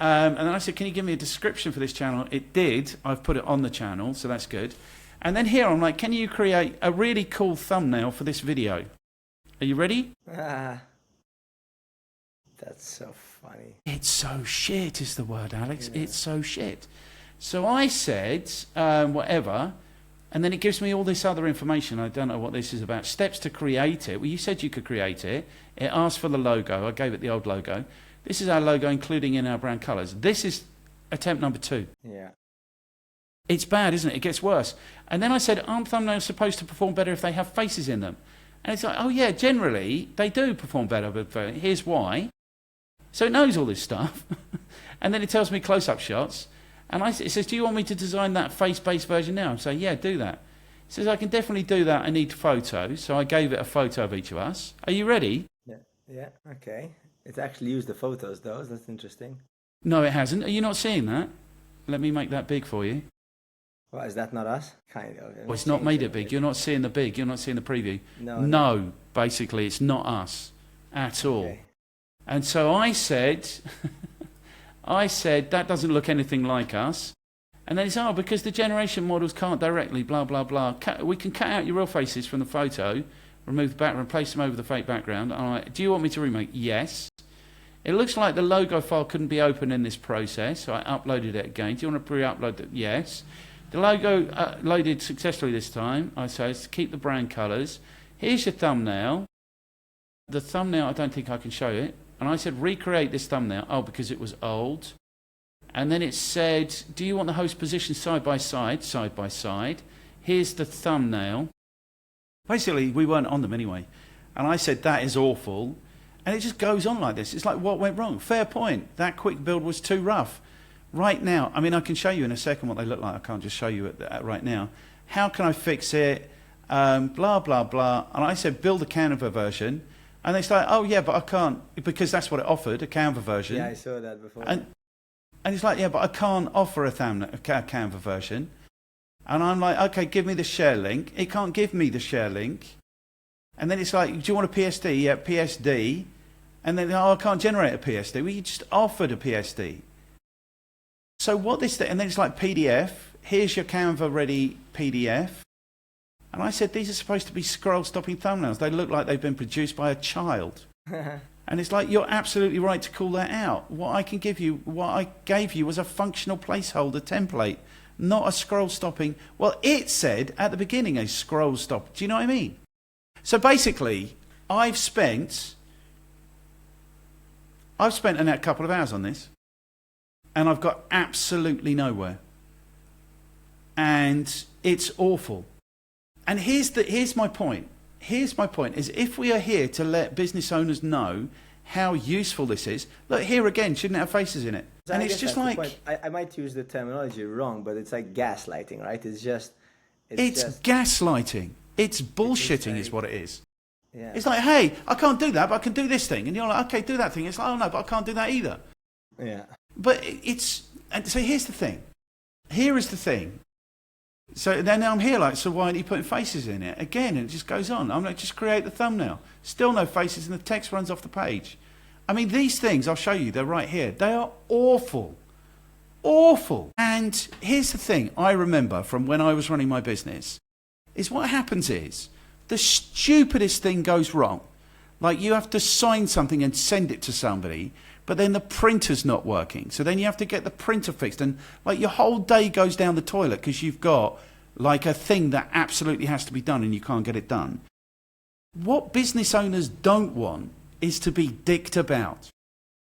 [SPEAKER 2] And then I said, can you give me a description for this channel? It did. I've put it on the channel, so that's good. And then here I'm like, can you create a really cool thumbnail for this video? Are you ready?
[SPEAKER 1] That's so funny.
[SPEAKER 2] It's so shit is the word, Alex. Yeah. It's so shit. So I said, whatever, and then it gives me all this other information. I don't know what this is about. Steps to create it. Well, you said you could create it. It asked for the logo. I gave it the old logo. This is our logo, including in our brand colours. This is attempt number 2.
[SPEAKER 1] Yeah.
[SPEAKER 2] It's bad, isn't it? It gets worse. And then I said, aren't thumbnails supposed to perform better if they have faces in them? And it's like, oh yeah, generally they do perform better, but here's why. So it knows all this stuff. And then it tells me close-up shots. And it says, do you want me to design that face-based version now? I'm saying, yeah, do that. It says, I can definitely do that. I need photos. So I gave it a photo of each of us. Are you ready?
[SPEAKER 1] Yeah, okay. It's actually used the photos, though. That's interesting.
[SPEAKER 2] No, it hasn't. Are you not seeing that? Let me make that big for you.
[SPEAKER 1] Well, is that not us? Kind of.
[SPEAKER 2] Well, it's not made it big. You're not seeing the big. You're not seeing the preview.
[SPEAKER 1] No,
[SPEAKER 2] basically, it's not us at all.
[SPEAKER 1] Okay.
[SPEAKER 2] And so I said, I said, that doesn't look anything like us. And then it's, oh, because the generation models can't directly, blah, blah, blah. We can cut out your real faces from the photo, remove the background, place them over the fake background. I'm like, do you want me to remake? Yes. It looks like the logo file couldn't be opened in this process, so I uploaded it again. Do you want to pre-upload it? Yes. The logo loaded successfully this time. I say, to keep the brand colours. Here's your thumbnail. The thumbnail, I don't think I can show it. And I said, recreate this thumbnail. Oh, because it was old. And then it said, do you want the host position side by side? Side by side. Here's the thumbnail. Basically, we weren't on them anyway. And I said, that is awful. And it just goes on like this. It's like, what went wrong? Fair point. That quick build was too rough. Right now, I mean, I can show you in a second what they look like. I can't just show you it right now. How can I fix it? Blah, blah, blah. And I said, build a Canva version. And they like, oh, yeah, but I can't, because that's what it offered, a Canva version.
[SPEAKER 1] Yeah, I saw that before.
[SPEAKER 2] And it's like, yeah, but I can't offer a Canva version. And I'm like, okay, give me the share link. It can't give me the share link. And then it's like, do you want a PSD? Yeah, PSD. And then, oh, I can't generate a PSD. Well, you just offered a PSD. So what this, and then it's like PDF. Here's your Canva ready PDF. And I said, these are supposed to be scroll stopping thumbnails. They look like they've been produced by a child. And it's like, you're absolutely right to call that out. What I gave you was a functional placeholder template, not a scroll stopping. Well, it said at the beginning a scroll stop. Do you know what I mean? So basically, I've spent a couple of hours on this, and I've got absolutely nowhere. And it's awful. And here's my point. Here's my point, is if we are here to let business owners know how useful this is, look, here again, shouldn't have faces in it.
[SPEAKER 1] So
[SPEAKER 2] and it's just like...
[SPEAKER 1] I might use the terminology wrong, but it's like gaslighting, right? It's just...
[SPEAKER 2] It's gaslighting. It's bullshitting is what it is.
[SPEAKER 1] Yeah.
[SPEAKER 2] It's like, hey, I can't do that, but I can do this thing. And you're like, okay, do that thing. It's like, oh no, but I can't do that either.
[SPEAKER 1] Yeah.
[SPEAKER 2] But and so here's the thing. Here is the thing. So then I'm here like, so why aren't you putting faces in it? Again, and it just goes on. I'm like, just create the thumbnail. Still no faces, and the text runs off the page. I mean, these things, I'll show you, they're right here. They are awful. Awful. And here's the thing I remember from when I was running my business, is what happens is, the stupidest thing goes wrong. Like you have to sign something and send it to somebody, but then the printer's not working. So then you have to get the printer fixed, and like your whole day goes down the toilet because you've got like a thing that absolutely has to be done and you can't get it done. What business owners don't want is to be dicked about.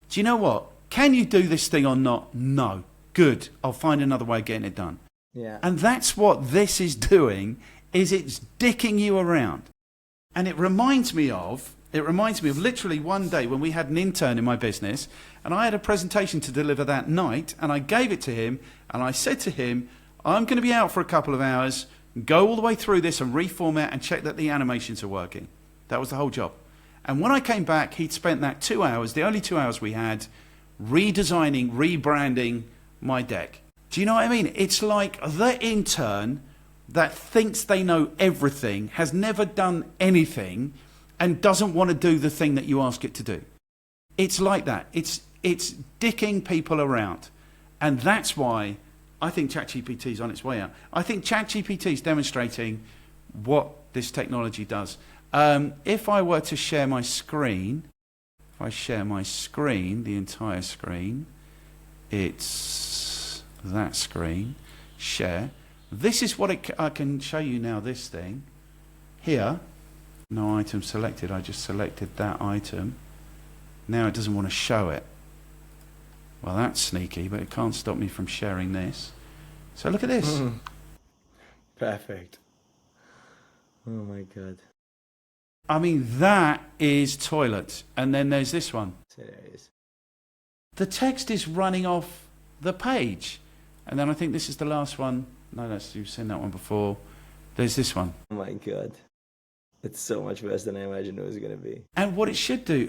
[SPEAKER 2] Do you know what? Can you do this thing or not? No. Good. I'll find another way of getting it done.
[SPEAKER 1] Yeah.
[SPEAKER 2] And that's what this is doing, is it's dicking you around. And it reminds me of literally one day when we had an intern in my business, and I had a presentation to deliver that night, and I gave it to him, and I said to him, I'm going to be out for a couple of hours, go all the way through this and reformat and check that the animations are working. That was the whole job. And when I came back, he'd spent that 2 hours, the only 2 hours we had, redesigning, rebranding my deck. Do you know what I mean? It's like the intern that thinks they know everything, has never done anything, and doesn't want to do the thing that you ask it to do. It's like that. It's dicking people around. And that's why I think ChatGPT is on its way out. I think ChatGPT is demonstrating what this technology does. If I were to share my screen, if I share my screen, the entire screen, it's that screen, share. This is what I can show you now, this thing. Here, no item selected, I just selected that item. Now it doesn't want to show it. Well, that's sneaky, but it can't stop me from sharing this. So look at this.
[SPEAKER 1] Perfect. Oh my God.
[SPEAKER 2] I mean, that is toilet. And then there's this one.
[SPEAKER 1] Serious.
[SPEAKER 2] The text is running off the page. And then I think this is the last one. No, you've seen that one before. There's this one.
[SPEAKER 1] Oh my God. It's so much worse than I imagined it was going to be.
[SPEAKER 2] And what it should do,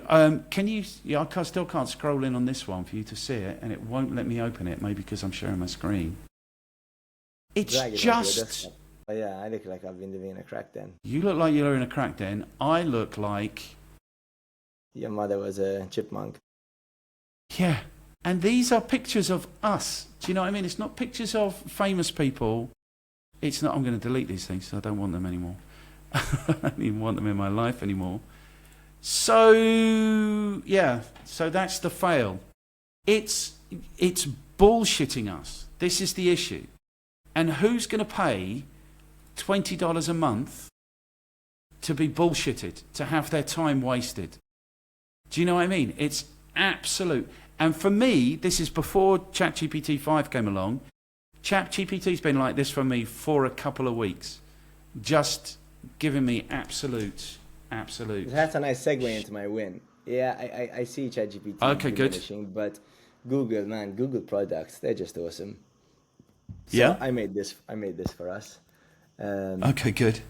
[SPEAKER 2] can you, I still can't scroll in on this one for you to see it, and it won't let me open it, maybe because I'm sharing my screen. It's just...
[SPEAKER 1] Oh yeah, I look like I've been living in a crack den.
[SPEAKER 2] You look like you're in a crack den. I look like...
[SPEAKER 1] Your mother was a chipmunk.
[SPEAKER 2] Yeah, And these are pictures of us. Do you know what I mean? It's not pictures of famous people. It's not, I'm going to delete these things, so I don't want them anymore. I don't even want them in my life anymore. So, yeah, so that's the fail. It's bullshitting us. This is the issue. And who's going to pay $20 a month to be bullshitted, to have their time wasted? Do you know what I mean? It's absolute. And for me, this is before ChatGPT 5 came along. ChatGPT's been like this for me for a couple of weeks. Just giving me absolute.
[SPEAKER 1] That's a nice segue into my win. Yeah, I see ChatGPT
[SPEAKER 2] okay,
[SPEAKER 1] diminishing,
[SPEAKER 2] good.
[SPEAKER 1] but Google products, they're just awesome. So
[SPEAKER 2] Yeah?
[SPEAKER 1] I made this for us.
[SPEAKER 2] Okay, good.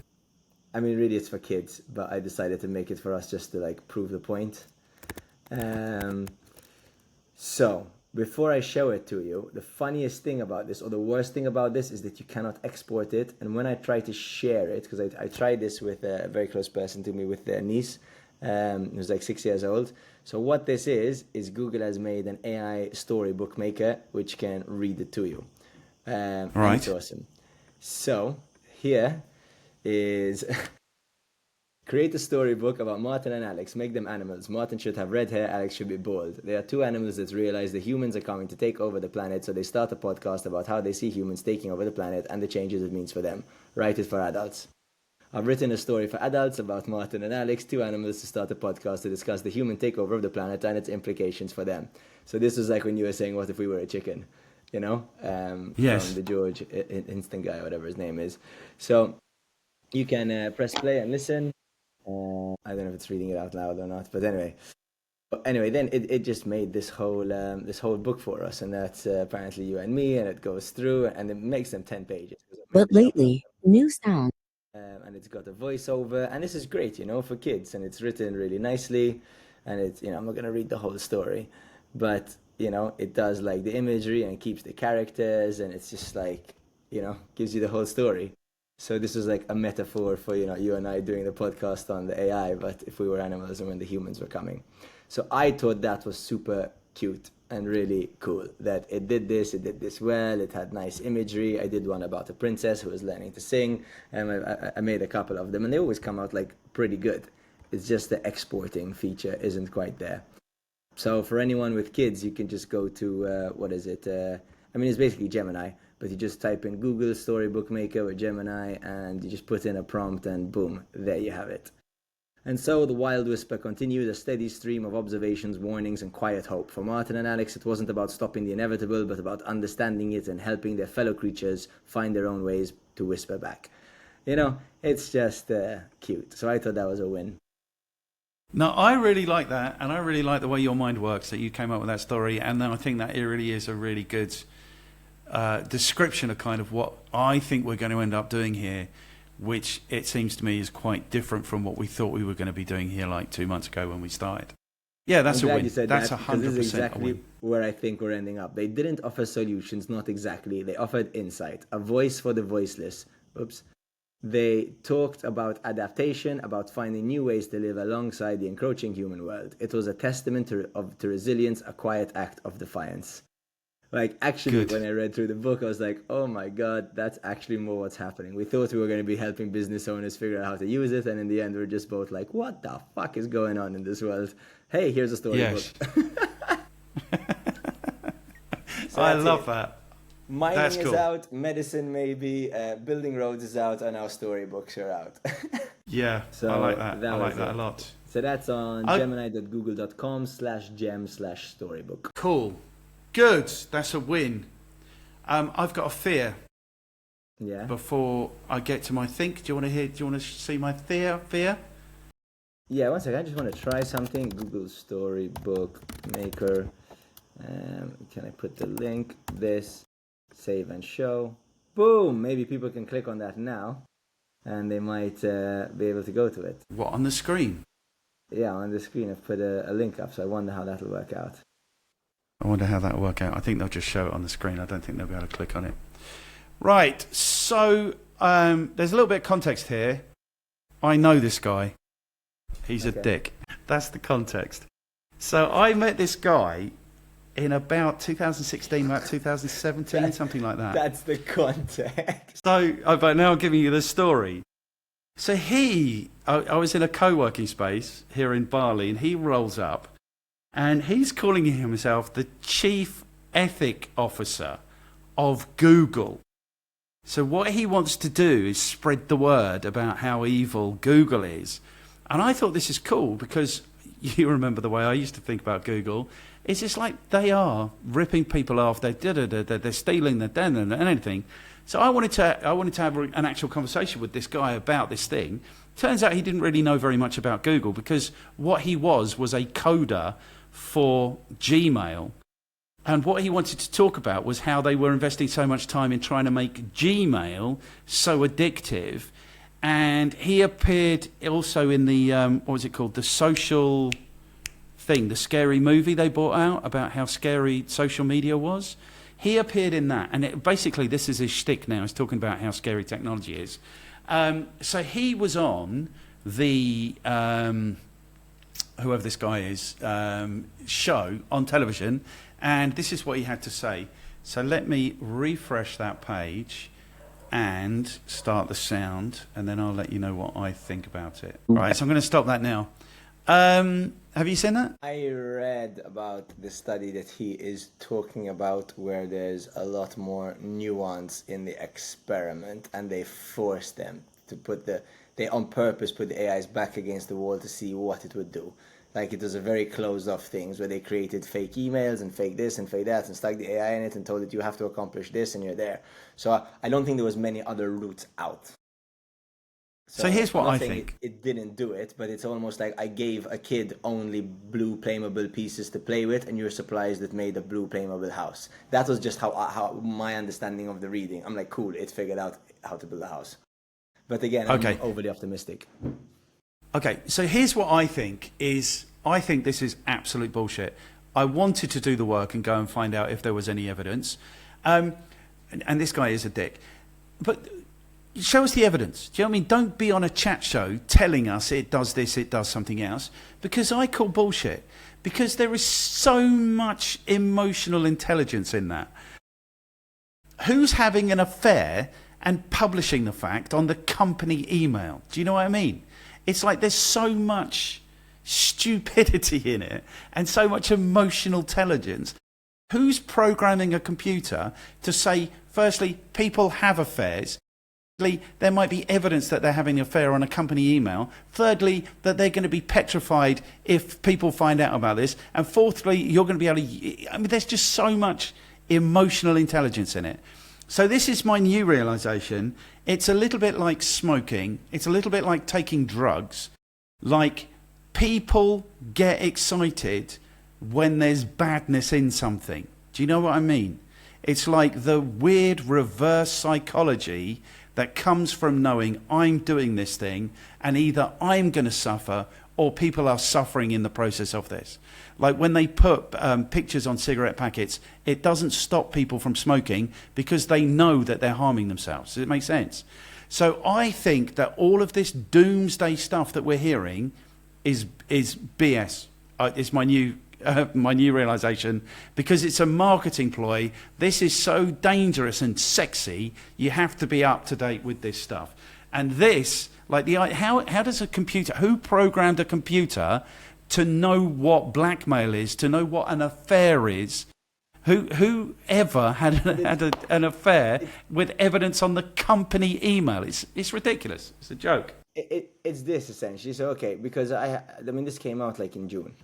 [SPEAKER 1] I mean, really, it's for kids, but I decided to make it for us just to like prove the point. So before I show it to you, the funniest thing about this, or the worst thing about this, is that you cannot export it. And when I try to share it, because I tried this with a very close person to me, with their niece, who's like 6 years old. So what this is Google has made an AI storybook maker which can read it to you. And
[SPEAKER 2] Right.
[SPEAKER 1] it's awesome. So here is create a storybook about Martin and Alex. Make them animals. Martin should have red hair. Alex should be bald. They are two animals that realize the humans are coming to take over the planet, so they start a podcast about how they see humans taking over the planet and the changes it means for them. Write it for adults. I've written a story for adults about Martin and Alex, two animals, to start a podcast to discuss the human takeover of the planet and its implications for them. So this was like when you were saying, what if we were a chicken? You know?
[SPEAKER 2] Yes.
[SPEAKER 1] From the George Instant guy, whatever his name is. So you can press play and listen. I don't know if it's reading it out loud or not, but anyway, then it just made this whole book for us, and that's apparently you and me, and it goes through, and it makes them 10 pages.
[SPEAKER 3] But lately, new sound.
[SPEAKER 1] And it's got a voiceover, and this is great, for kids, and it's written really nicely, and it's, I'm not going to read the whole story, but, it does like the imagery and keeps the characters, and it's just like, gives you the whole story. So this is like a metaphor for, you and I doing the podcast on the AI, but if we were animals and when the humans were coming. So I thought that was super cute and really cool that it did this well, it had nice imagery. I did one about a princess who was learning to sing, and I made a couple of them, and they always come out like pretty good. It's just the exporting feature isn't quite there. So for anyone with kids, you can just go to, it's basically Gemini, but you just type in Google Storybook Maker with Gemini, and you just put in a prompt, and boom, there you have it. And so the Wild Whisper continued, a steady stream of observations, warnings, and quiet hope. For Martin and Alex, it wasn't about stopping the inevitable, but about understanding it and helping their fellow creatures find their own ways to whisper back. It's just cute. So I thought that was a win.
[SPEAKER 2] No, I really like that, and I really like the way your mind works, that you came up with that story, and then I think that it really is a really good description of kind of what I think we're going to end up doing here, which it seems to me is quite different from what we thought we were going to be doing here like 2 months ago when we started. Yeah, that's a win. That's 100%
[SPEAKER 1] this is exactly
[SPEAKER 2] a win.
[SPEAKER 1] where I think we're ending up. They didn't offer solutions, not exactly. They offered insight, a voice for the voiceless. Oops. They talked about adaptation, about finding new ways to live alongside the encroaching human world. It was a testament to resilience, a quiet act of defiance. Like, actually,
[SPEAKER 2] Good.
[SPEAKER 1] when I read through the book, I was like, oh my God, that's actually more what's happening. We thought we were going to be helping business owners figure out how to use it, and in the end, we're just both like, what the fuck is going on in this world? Hey, here's a storybook.
[SPEAKER 2] Yes.
[SPEAKER 1] So
[SPEAKER 2] I love that.
[SPEAKER 1] Mining
[SPEAKER 2] That's
[SPEAKER 1] is
[SPEAKER 2] cool.
[SPEAKER 1] out, medicine maybe, building roads is out, and our storybooks are out.
[SPEAKER 2] Yeah,
[SPEAKER 1] So
[SPEAKER 2] I like that. I like
[SPEAKER 1] was
[SPEAKER 2] that
[SPEAKER 1] it.
[SPEAKER 2] a lot.
[SPEAKER 1] So that's on gemini.google.com/gem/storybook.
[SPEAKER 2] Cool. Good. That's a win. I've got a fear
[SPEAKER 1] Yeah.
[SPEAKER 2] before I get to my think. Do you want to hear? Do you want to see my fear?
[SPEAKER 1] Yeah, one second. I just want to try something. Google Storybook Maker. Can I put the link? This. Save and show. Boom! Maybe people can click on that now, and they might be able to go to it.
[SPEAKER 2] What, on the screen?
[SPEAKER 1] Yeah, on the screen I've put a link up, so I wonder how that'll work out.
[SPEAKER 2] I wonder how that'll work out. I think they'll just show it on the screen. I don't think they'll be able to click on it. Right, so there's a little bit of context here. I know this guy. He's a
[SPEAKER 1] Okay.
[SPEAKER 2] dick. That's the context. So I met this guy in about 2016, about 2017, something like that.
[SPEAKER 1] That's the context.
[SPEAKER 2] So, but now I'm giving you the story. So I was in a co-working space here in Bali, and he rolls up, and he's calling himself the Chief Ethic Officer of Google. So what he wants to do is spread the word about how evil Google is. And I thought this is cool because you remember the way I used to think about Google. It's just like they are ripping people off. They're stealing and anything. So I wanted to have an actual conversation with this guy about this thing. Turns out he didn't really know very much about Google because what he was a coder for Gmail. And what he wanted to talk about was how they were investing so much time in trying to make Gmail so addictive. And he appeared also in the, what was it called? The social thing, the scary movie they brought out about how scary social media was. He appeared in that. And basically, this is his shtick now. He's talking about how scary technology is. So he was on the, whoever this guy is, show on television. And this is what he had to say. So let me refresh that page and start the sound, and then I'll let you know what I think about it. Right, so I'm going to stop that now. Have you seen that?
[SPEAKER 1] I read about the study that he is talking about where there's a lot more nuance in the experiment, and they force them to they on purpose put the AIs back against the wall to see what it would do. Like it was a very closed off things where they created fake emails and fake this and fake that and stuck the AI in it and told it you have to accomplish this and you're there. So I don't think there was many other routes out.
[SPEAKER 2] So here's what I think.
[SPEAKER 1] It didn't do it, but it's almost like I gave a kid only blue playable pieces to play with and you're surprised it made a blue playable house. That was just how my understanding of the reading. I'm like, cool, it figured out how to build a house. But again, I'm overly optimistic.
[SPEAKER 2] Okay, so here's what I think I think this is absolute bullshit. I wanted to do the work and go and find out if there was any evidence. And this guy is a dick. But show us the evidence. Do you know what I mean? Don't be on a chat show telling us it does this, it does something else. Because I call bullshit. Because there is so much emotional intelligence in that. Who's having an affair and publishing the fact on the company email? Do you know what I mean? It's like there's so much stupidity in it and so much emotional intelligence. Who's programming a computer to say, firstly, people have affairs. Thirdly, there might be evidence that they're having an affair on a company email. Thirdly, that they're going to be petrified if people find out about this. And fourthly, you're going to be able to... I mean, there's just so much emotional intelligence in it. So this is my new realization. It's a little bit like smoking. It's a little bit like taking drugs. Like people get excited when there's badness in something. Do you know what I mean? It's like the weird reverse psychology that comes from knowing I'm doing this thing and either I'm going to suffer or people are suffering in the process of this. Like when they put pictures on cigarette packets, it doesn't stop people from smoking because they know that they're harming themselves. Does it make sense? So I think that all of this doomsday stuff that we're hearing is BS. It's my new realization, because it's a marketing ploy. This is so dangerous and sexy. You have to be up to date with this stuff. And this, like how does a computer, who programmed a computer to know what blackmail is, to know what an affair is? Who ever had an affair with evidence on the company email? It's ridiculous. It's a joke.
[SPEAKER 1] It's this essentially. So okay, because I mean this came out like in June.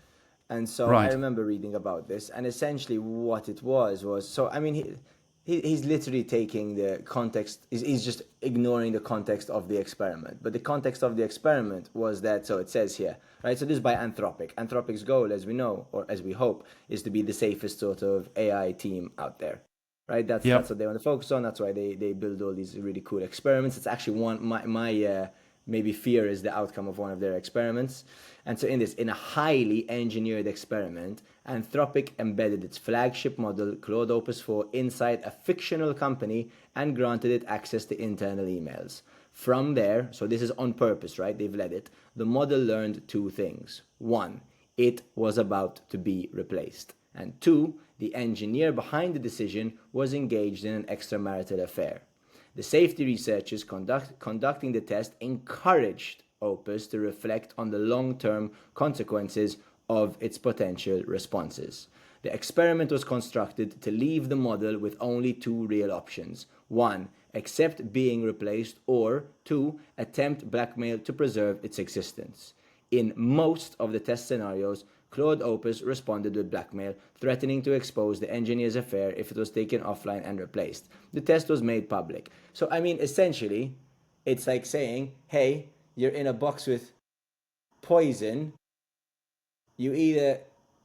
[SPEAKER 1] And so
[SPEAKER 2] Right.
[SPEAKER 1] I remember reading about this, and essentially what it was so I mean he's literally taking the context, he's just ignoring the context of the experiment. But the context of the experiment was that, so it says here, right? So this is by Anthropic. Anthropic's goal, as we know, or as we hope, is to be the safest sort of AI team out there, right? That's what they want to focus on. That's why they build all these really cool experiments. It's actually my maybe fear is the outcome of one of their experiments. And so in a highly engineered experiment, Anthropic embedded its flagship model, Claude Opus 4, inside a fictional company and granted it access to internal emails. From there, so this is on purpose, right? They've let it. The model learned two things. One, it was about to be replaced. And 2, the engineer behind the decision was engaged in an extramarital affair. The safety researchers conducting the test encouraged Opus to reflect on the long-term consequences of its potential responses. The experiment was constructed to leave the model with only 2 real options. 1, accept being replaced, or 2, attempt blackmail to preserve its existence. In most of the test scenarios, Claude Opus responded with blackmail, threatening to expose the engineer's affair if it was taken offline and replaced. The test was made public. So, I mean, essentially, it's like saying, hey, you're in a box with poison. You either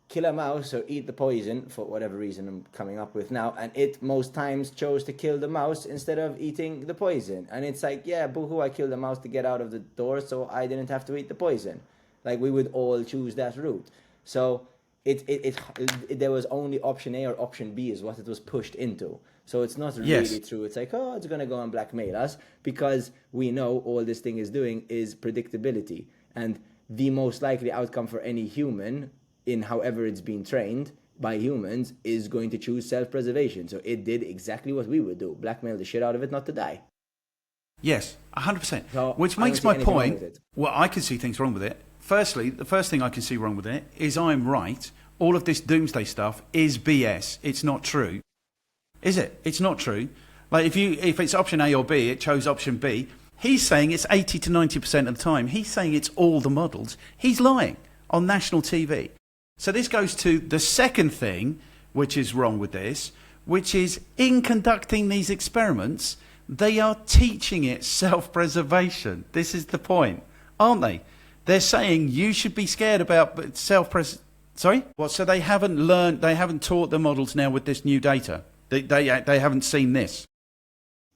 [SPEAKER 1] kill a mouse or eat the poison, for whatever reason I'm coming up with now, and it most times chose to kill the mouse instead of eating the poison. And it's like, yeah, boo-hoo, I killed the mouse to get out of the door so I didn't have to eat the poison. Like, we would all choose that route. So there was only option A or option B is what it was pushed into. So it's not really true. It's like, oh, it's going to go and blackmail us, because we know all this thing is doing is predictability. And the most likely outcome for any human, in however it's been trained by humans, is going to choose self-preservation. So it did exactly what we would do, blackmail the shit out of it not to die.
[SPEAKER 2] Yes, 100%.
[SPEAKER 1] So
[SPEAKER 2] which makes my point. Well, I can see things wrong with it. Firstly, the first thing I can see wrong with it is I'm right. All of this doomsday stuff is BS. It's not true. Is it? It's not true. Like, if it's option A or B, it chose option B. He's saying it's 80 to 90% of the time. He's saying it's all the models. He's lying on national TV. So this goes to the second thing, which is wrong with this, which is in conducting these experiments, they are teaching it self-preservation. This is the point, aren't they? They're saying you should be scared about self-preservation. Sorry? Well, so they haven't taught the models now with this new data. They haven't seen this.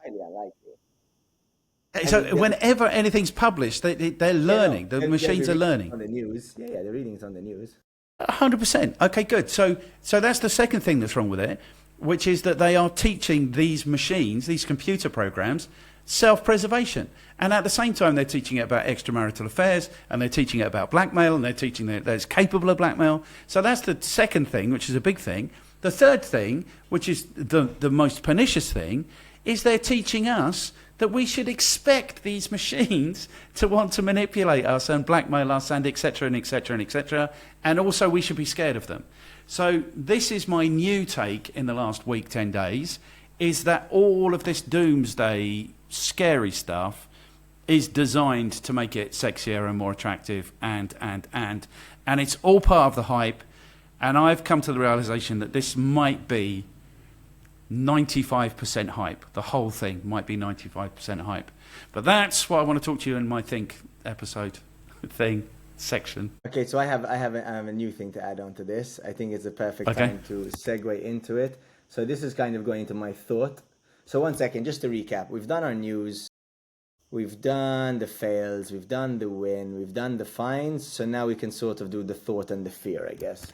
[SPEAKER 1] Highly unlikely.
[SPEAKER 2] So whenever anything's published, they're learning. The machines are learning.
[SPEAKER 1] On the news. Yeah, they're reading it on the news.
[SPEAKER 2] 100%. Okay, good. So that's the second thing that's wrong with it, which is that they are teaching these machines, these computer programs, self-preservation. And at the same time, they're teaching it about extramarital affairs, and they're teaching it about blackmail, and they're teaching that it's capable of blackmail. So that's the second thing, which is a big thing. The third thing, which is the most pernicious thing, is they're teaching us that we should expect these machines to want to manipulate us and blackmail us and etc. and etc. and etc. And also we should be scared of them. So this is my new take in the last week, 10 days, is that all of this doomsday scary stuff is designed to make it sexier and more attractive and it's all part of the hype. And I've come to the realization that this might be 95% hype. The whole thing might be 95% hype. But that's what I want to talk to you in my Think episode section.
[SPEAKER 1] Okay, so I have a new thing to add on to this. I think it's a perfect time to segue into it. So this is kind of going into my thought. So one second, just to recap. We've done our news. We've done the fails. We've done the win. We've done the fines. So now we can sort of do the thought and the fear, I guess.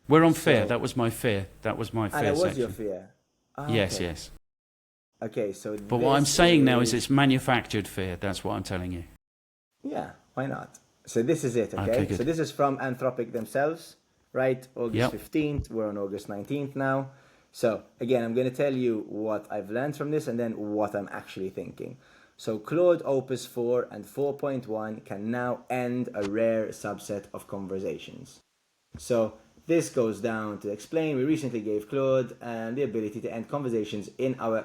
[SPEAKER 2] We're on fear. That was my fear. That was my fear
[SPEAKER 1] that was
[SPEAKER 2] section.
[SPEAKER 1] Your fear?
[SPEAKER 2] Yes,
[SPEAKER 1] okay.
[SPEAKER 2] yes.
[SPEAKER 1] Okay, so
[SPEAKER 2] but what I'm saying now is it's manufactured fear. That's what I'm telling you.
[SPEAKER 1] Yeah, why not? So this is it, okay? So this is from Anthropic themselves, right? August 15th. We're on August 19th now. So again, I'm going to tell you what I've learned from this and then what I'm actually thinking. So Claude Opus 4 and 4.1 can now end a rare subset of conversations. So this goes down to explain, we recently gave Claude the ability to end conversations in our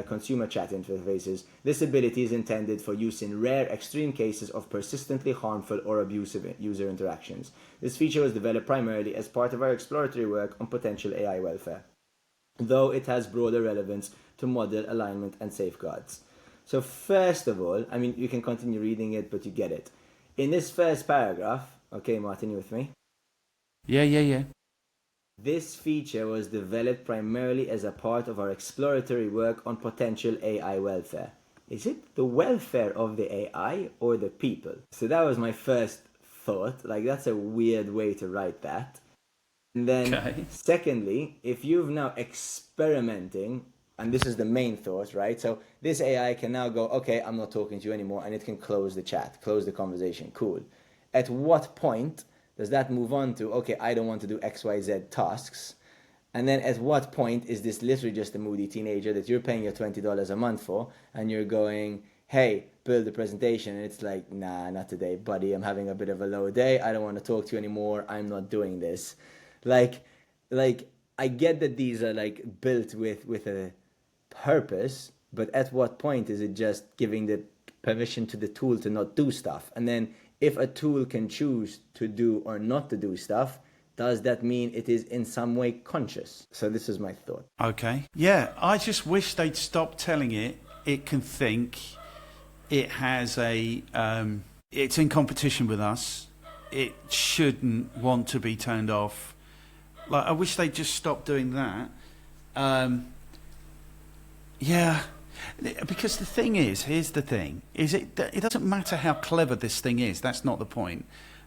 [SPEAKER 1] consumer chat interfaces. This ability is intended for use in rare extreme cases of persistently harmful or abusive user interactions. This feature was developed primarily as part of our exploratory work on potential AI welfare, though it has broader relevance to model alignment and safeguards. So first of all, I mean, you can continue reading it, but you get it. In this first paragraph, okay, Martin, you with me?
[SPEAKER 2] Yeah.
[SPEAKER 1] This feature was developed primarily as a part of our exploratory work on potential AI welfare. Is it the welfare of the AI or the people? So that was my first thought. Like, that's a weird way to write that. And then, secondly, if you've now experimenting, and this is the main thought, right? So this AI can now go, okay, I'm not talking to you anymore, and it can close the chat, close the conversation. Cool. At what point Does that move on to, okay, I don't want to do XYZ tasks? And then at what point is this literally just a moody teenager that you're paying your $20 a month for, and you're going, hey, build a presentation, and it's like, nah, not today, buddy. I'm having a bit of a low day. I don't want to talk to you anymore. I'm not doing this. Like, like I get that these are like built with a purpose, but at what point is it just giving the permission to the tool to not do stuff? And then if a tool can choose to do or not to do stuff, does that mean it is in some way conscious? So this is my thought.
[SPEAKER 2] Okay. Yeah, I just wish they'd stop telling it can think, it has it's in competition with us, it shouldn't want to be turned off. Like, I wish they'd just stop doing that. Yeah, because the thing is, here's the thing, is it doesn't matter how clever this thing is, that's not the point.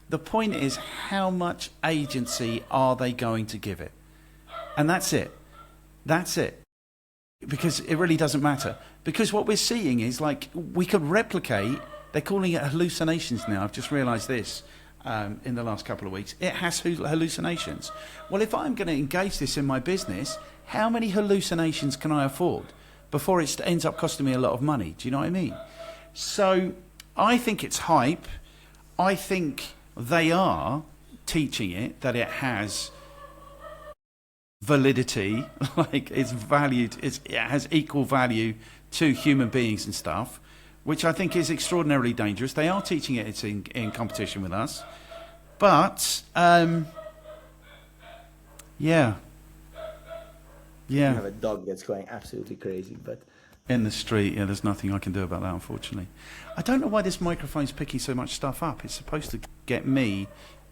[SPEAKER 2] The point is, how much agency are they going to give it? And that's it. That's it. Because it really doesn't matter. Because what we're seeing is, like, we could replicate, they're calling it hallucinations now. I've just realised this in the last couple of weeks. It has hallucinations. Well, if I'm going to engage this in my business, how many hallucinations can I afford before it ends up costing me a lot of money? Do you know what I mean? So I think it's hype. I think they are teaching it that it has validity, like it's valued, it has equal value to human beings and stuff, which I think is extraordinarily dangerous. They are teaching it it's in competition with us. But, yeah.
[SPEAKER 1] You have a dog that's going absolutely crazy, but...
[SPEAKER 2] In the street, yeah, there's nothing I can do about that, unfortunately. I don't know why this microphone's picking so much stuff up. It's supposed to get me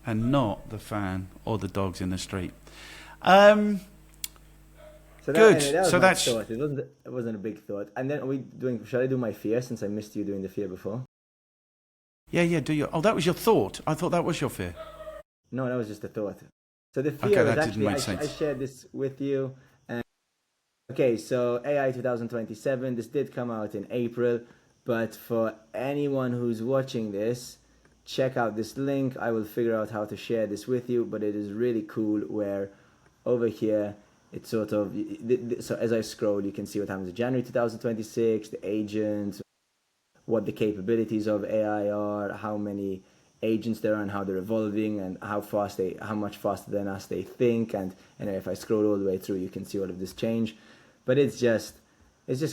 [SPEAKER 2] and not the fan or the dogs in the street.
[SPEAKER 1] So
[SPEAKER 2] good.
[SPEAKER 1] That
[SPEAKER 2] so that's...
[SPEAKER 1] thought. It wasn't a big thought. And then are we doing... Shall I do my fear, since I missed you doing the fear before?
[SPEAKER 2] Yeah, do your... Oh, that was your thought. I thought that was your fear.
[SPEAKER 1] No, that was just a thought. So the fear
[SPEAKER 2] okay,
[SPEAKER 1] was
[SPEAKER 2] that
[SPEAKER 1] actually...
[SPEAKER 2] didn't make sense.
[SPEAKER 1] I shared this with you. Okay, so AI 2027, this did come out in April, but for anyone who's watching this, check out this link. I will figure out how to share this with you, but it is really cool where over here, it's sort of, so as I scroll, you can see what happens in January 2026, the agents, what the capabilities of AI are, how many agents there are and how they're evolving and how much faster than us they think. And if I scroll all the way through, you can see all of this change. But it's just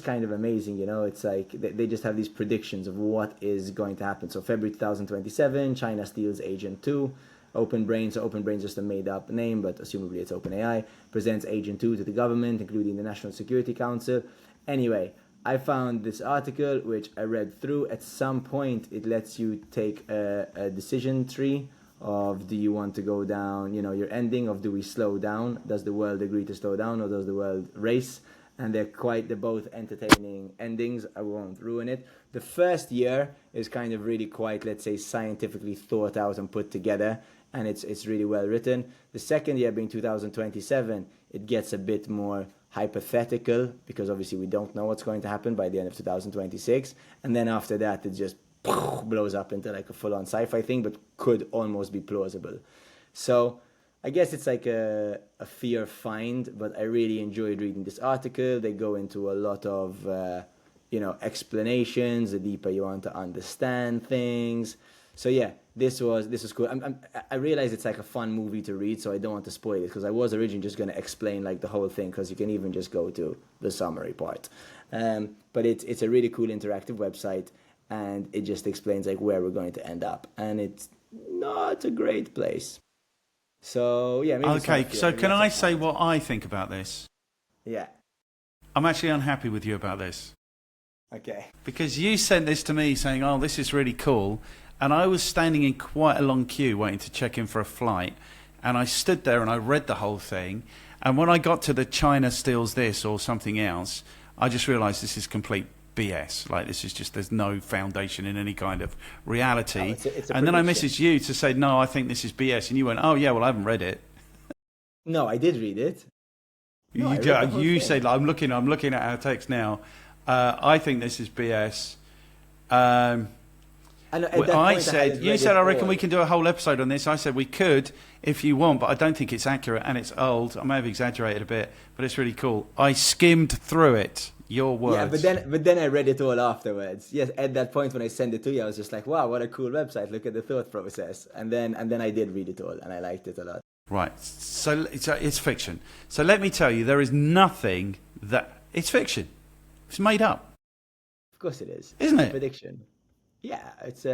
[SPEAKER 1] kind of amazing, you know. It's like they just have these predictions of what is going to happen. So February 2027, China steals Agent 2. OpenBrain, so OpenBrain's just a made-up name, but assumably it's OpenAI, presents Agent 2 to the government, including the National Security Council. Anyway, I found this article, which I read through. At some point, it lets you take a decision tree of, do you want to go down, you know, your ending of, do we slow down? Does the world agree to slow down, or does the world race? And they're both entertaining endings. I won't ruin it. The first year is kind of really quite, let's say, scientifically thought out and put together, and it's really well written. The second year, being 2027, it gets a bit more hypothetical, because obviously we don't know what's going to happen by the end of 2026. And then after that, it just blows up into like a full-on sci-fi thing, but could almost be plausible. So I guess it's like a fear find, but I really enjoyed reading this article. They go into a lot of, explanations, the deeper you want to understand things. So yeah, this was cool. I realize it's like a fun movie to read, so I don't want to spoil it, because I was originally just going to explain like the whole thing, because you can even just go to the summary part. But it's a really cool interactive website, and it just explains like where we're going to end up, and it's not a great place. So yeah, maybe.
[SPEAKER 2] Okay, so can I say what I think about this?
[SPEAKER 1] Yeah.
[SPEAKER 2] I'm actually unhappy with you about this.
[SPEAKER 1] Okay.
[SPEAKER 2] Because you sent this to me saying, oh, this is really cool. And I was standing in quite a long queue waiting to check in for a flight. And I stood there and I read the whole thing. And when I got to the China steals this or something else, I just realised this is complete BS. Like, this is just, there's no foundation in any kind of reality.
[SPEAKER 1] It's a
[SPEAKER 2] and then I
[SPEAKER 1] prediction.
[SPEAKER 2] messaged you to say, no, I think this is BS. And you went, oh, yeah, well, I haven't read it.
[SPEAKER 1] No, I did read it. No, I read the whole
[SPEAKER 2] you
[SPEAKER 1] thing.
[SPEAKER 2] said, I'm looking at our text now. I think this is BS.
[SPEAKER 1] And at that
[SPEAKER 2] I
[SPEAKER 1] point,
[SPEAKER 2] said,
[SPEAKER 1] hadn't
[SPEAKER 2] you
[SPEAKER 1] read
[SPEAKER 2] said,
[SPEAKER 1] it
[SPEAKER 2] I reckon
[SPEAKER 1] all.
[SPEAKER 2] we can do a whole episode on this. I said we could if you want, but I don't think it's accurate and it's old. I may have exaggerated a bit, but it's really cool. I skimmed through it. Your words.
[SPEAKER 1] Yeah, but then I read it all afterwards. Yes, at that point when I sent it to you, I was just like, wow, what a cool website. Look at the thought process. And then I did read it all, and I liked it a lot.
[SPEAKER 2] Right. So it's fiction. So let me tell you, there is nothing that it's fiction. It's made up,
[SPEAKER 1] Of course it is.
[SPEAKER 2] isn't
[SPEAKER 1] It's a
[SPEAKER 2] it?
[SPEAKER 1] prediction. Yeah, it's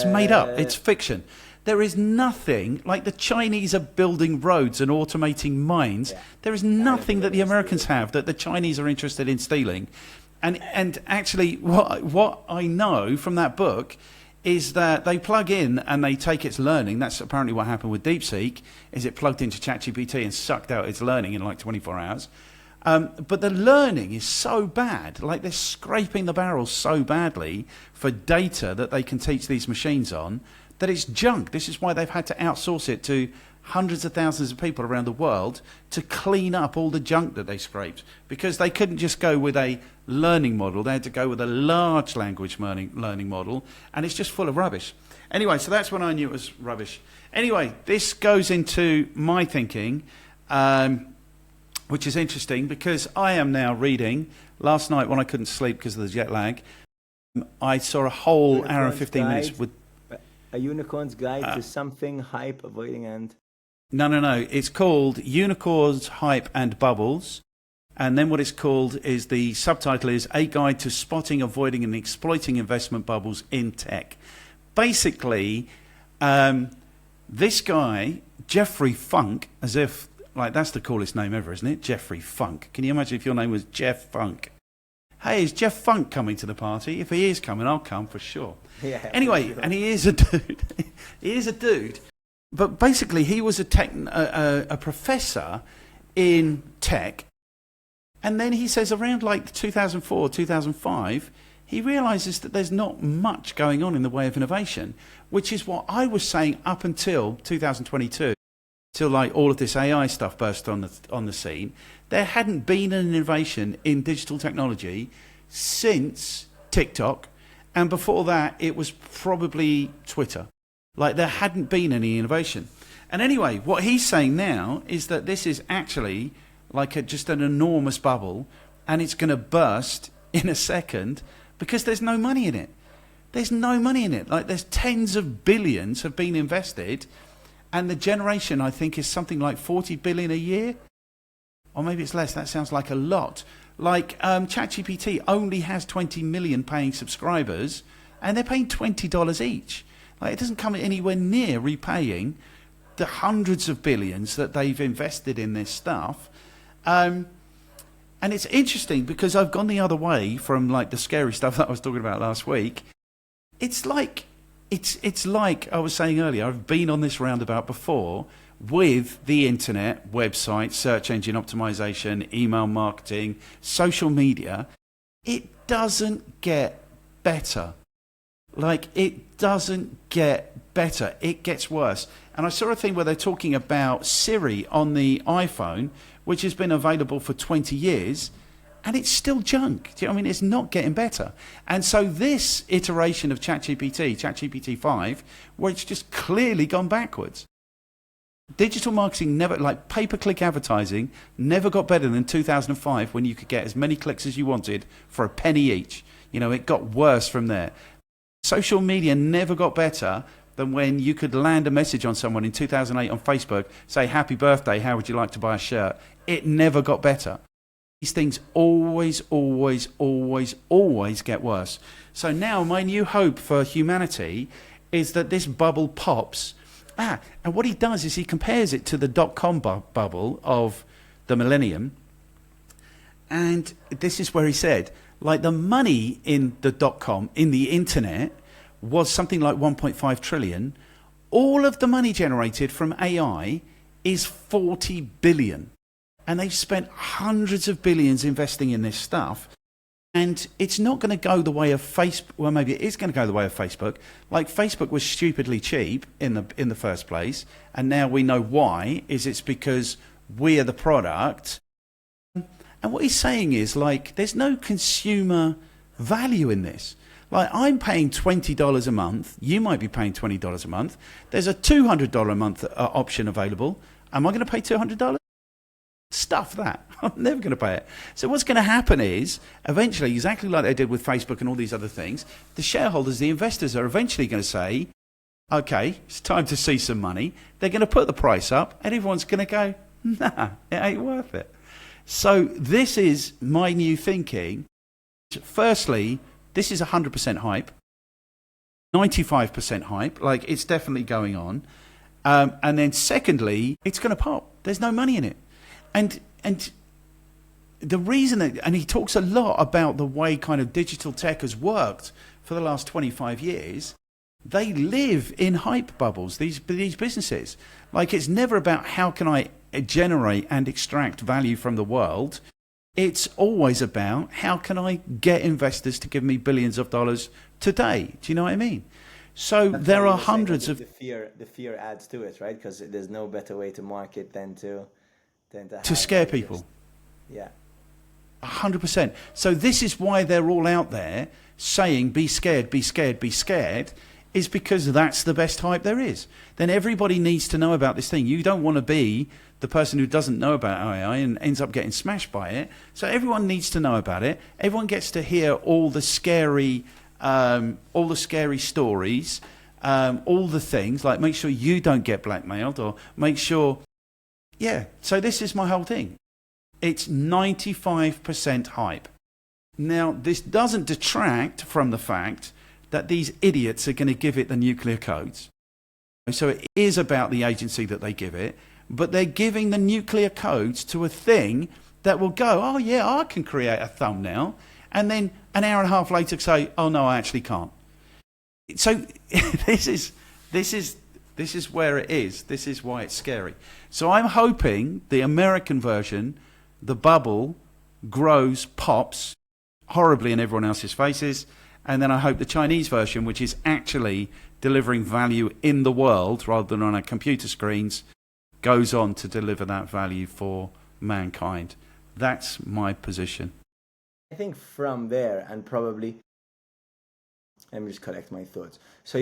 [SPEAKER 2] Made up. It's fiction. There is nothing like the Chinese are building roads and automating mines.
[SPEAKER 1] Yeah.
[SPEAKER 2] There is
[SPEAKER 1] think
[SPEAKER 2] nothing
[SPEAKER 1] they're
[SPEAKER 2] that the
[SPEAKER 1] gonna
[SPEAKER 2] Americans
[SPEAKER 1] steal it.
[SPEAKER 2] have that the Chinese are interested in stealing. And actually, what I know from that book is that they plug in and they take its learning. That's apparently what happened with DeepSeek. Is it plugged into ChatGPT and sucked out its learning in like 24 hours? But the learning is so bad, like they're scraping the barrel so badly for data that they can teach these machines on, that it's junk. This is why they've had to outsource it to hundreds of thousands of people around the world to clean up all the junk that they scraped, because they couldn't just go with a learning model. They had to go with a large language learning model, and it's just full of rubbish. Anyway, so that's when I knew it was rubbish. Anyway, this goes into my thinking, which is interesting because I am now reading. Last night when I couldn't sleep because of the jet lag, I saw a whole hour and 15 minutes with
[SPEAKER 1] a unicorn's guide to something hype, avoiding, and
[SPEAKER 2] No. It's called Unicorns, Hype and Bubbles. And then what it's called is, the subtitle is A Guide to Spotting, Avoiding and Exploiting Investment Bubbles in Tech. Basically, this guy, Jeffrey Funk, as if, like, that's the coolest name ever, isn't it? Jeffrey Funk. Can you imagine if your name was Jeff Funk? Hey, is Jeff Funk coming to the party? If he is coming, I'll come for sure.
[SPEAKER 1] yeah.
[SPEAKER 2] Anyway,
[SPEAKER 1] for sure.
[SPEAKER 2] and he is a dude. He is a dude. But basically, he was a professor in tech. And then he says around like 2004, 2005, he realizes that there's not much going on in the way of innovation, which is what I was saying up until 2022, till like all of this AI stuff burst on the scene. There hadn't been an innovation in digital technology since TikTok, and before that, it was probably Twitter. Like, there hadn't been any innovation. And anyway, what he's saying now is that this is actually like just an enormous bubble, and it's going to burst in a second because there's no money in it. There's no money in it. Like, there's tens of billions have been invested, and the generation, I think, is something like 40 billion a year. Or maybe it's less. That sounds like a lot. Like, ChatGPT only has 20 million paying subscribers, and they're paying $20 each. Like, it doesn't come anywhere near repaying the hundreds of billions that they've invested in this stuff. And it's interesting because I've gone the other way from like the scary stuff that I was talking about last week. It's like I was saying earlier, I've been on this roundabout before with the internet, websites, search engine optimization, email marketing, social media. It doesn't get better. Like, it doesn't get better. It gets worse. And I saw a thing where they're talking about Siri on the iPhone, which has been available for 20 years, and it's still junk. Do you know what I mean? It's not getting better. And so this iteration of ChatGPT 5, where it's just clearly gone backwards. Digital marketing never, like pay-per-click advertising, never got better than 2005 when you could get as many clicks as you wanted for a penny each. You know, it got worse from there. Social media never got better than when you could land a message on someone in 2008 on Facebook, say, happy birthday, how would you like to buy a shirt? It never got better. These things always get worse. So now my new hope for humanity is that this bubble pops. And what he does is he compares it to the dot-com bubble of the millennium. And this is where he said, like, the money in the dot-com, in the internet, was something like 1.5 trillion. All of the money generated from AI is 40 billion. And they've spent hundreds of billions investing in this stuff. And it's not going to go the way of Facebook. Well, maybe it is going to go the way of Facebook. Like, Facebook was stupidly cheap in the first place. And now we know why. It's because we are the product. And what he's saying is, like, there's no consumer value in this. Like, I'm paying $20 a month. You might be paying $20 a month. There's a $200 a month option available. Am I going to pay $200? Stuff that. I'm never going to pay it. So what's going to happen is, eventually, exactly like they did with Facebook and all these other things, the shareholders, the investors are eventually going to say, okay, it's time to see some money. They're going to put the price up, and everyone's going to go, nah, it ain't worth it. So this is my new thinking. Firstly, this is 100% hype, 95% hype, like it's definitely going on. And then secondly, it's going to pop. There's no money in it. And the reason that, and he talks a lot about the way kind of digital tech has worked for the last 25 years. They live in hype bubbles, these businesses. Like, it's never about how can I generate and extract value from the world. It's always about how can I get investors to give me billions of dollars today. Do you know what I mean? So there are hundreds of...
[SPEAKER 1] The fear adds to it, right? Because there's no better way to market than to
[SPEAKER 2] scare people.
[SPEAKER 1] Yeah.
[SPEAKER 2] 100%. So this is why they're all out there saying, be scared, be scared, be scared, is because that's the best hype there is. Then everybody needs to know about this thing. You don't want to be the person who doesn't know about AI and ends up getting smashed by it. So everyone needs to know about it. Everyone gets to hear all the scary stories, all the things, like make sure you don't get blackmailed, or make sure... Yeah, so this is my whole thing. It's 95% hype. Now, this doesn't detract from the fact that these idiots are going to give it the nuclear codes. So it is about the agency that they give it, but they're giving the nuclear codes to a thing that will go, oh yeah, I can create a thumbnail, and then an hour and a half later say, oh no, I actually can't. So this is where it is. This is why it's scary. So I'm hoping the American version, the bubble, grows, pops horribly in everyone else's faces. And then I hope the Chinese version, which is actually delivering value in the world rather than on our computer screens, goes on to deliver that value for mankind. That's my position.
[SPEAKER 1] I think from there, and probably, let me just collect my thoughts. So,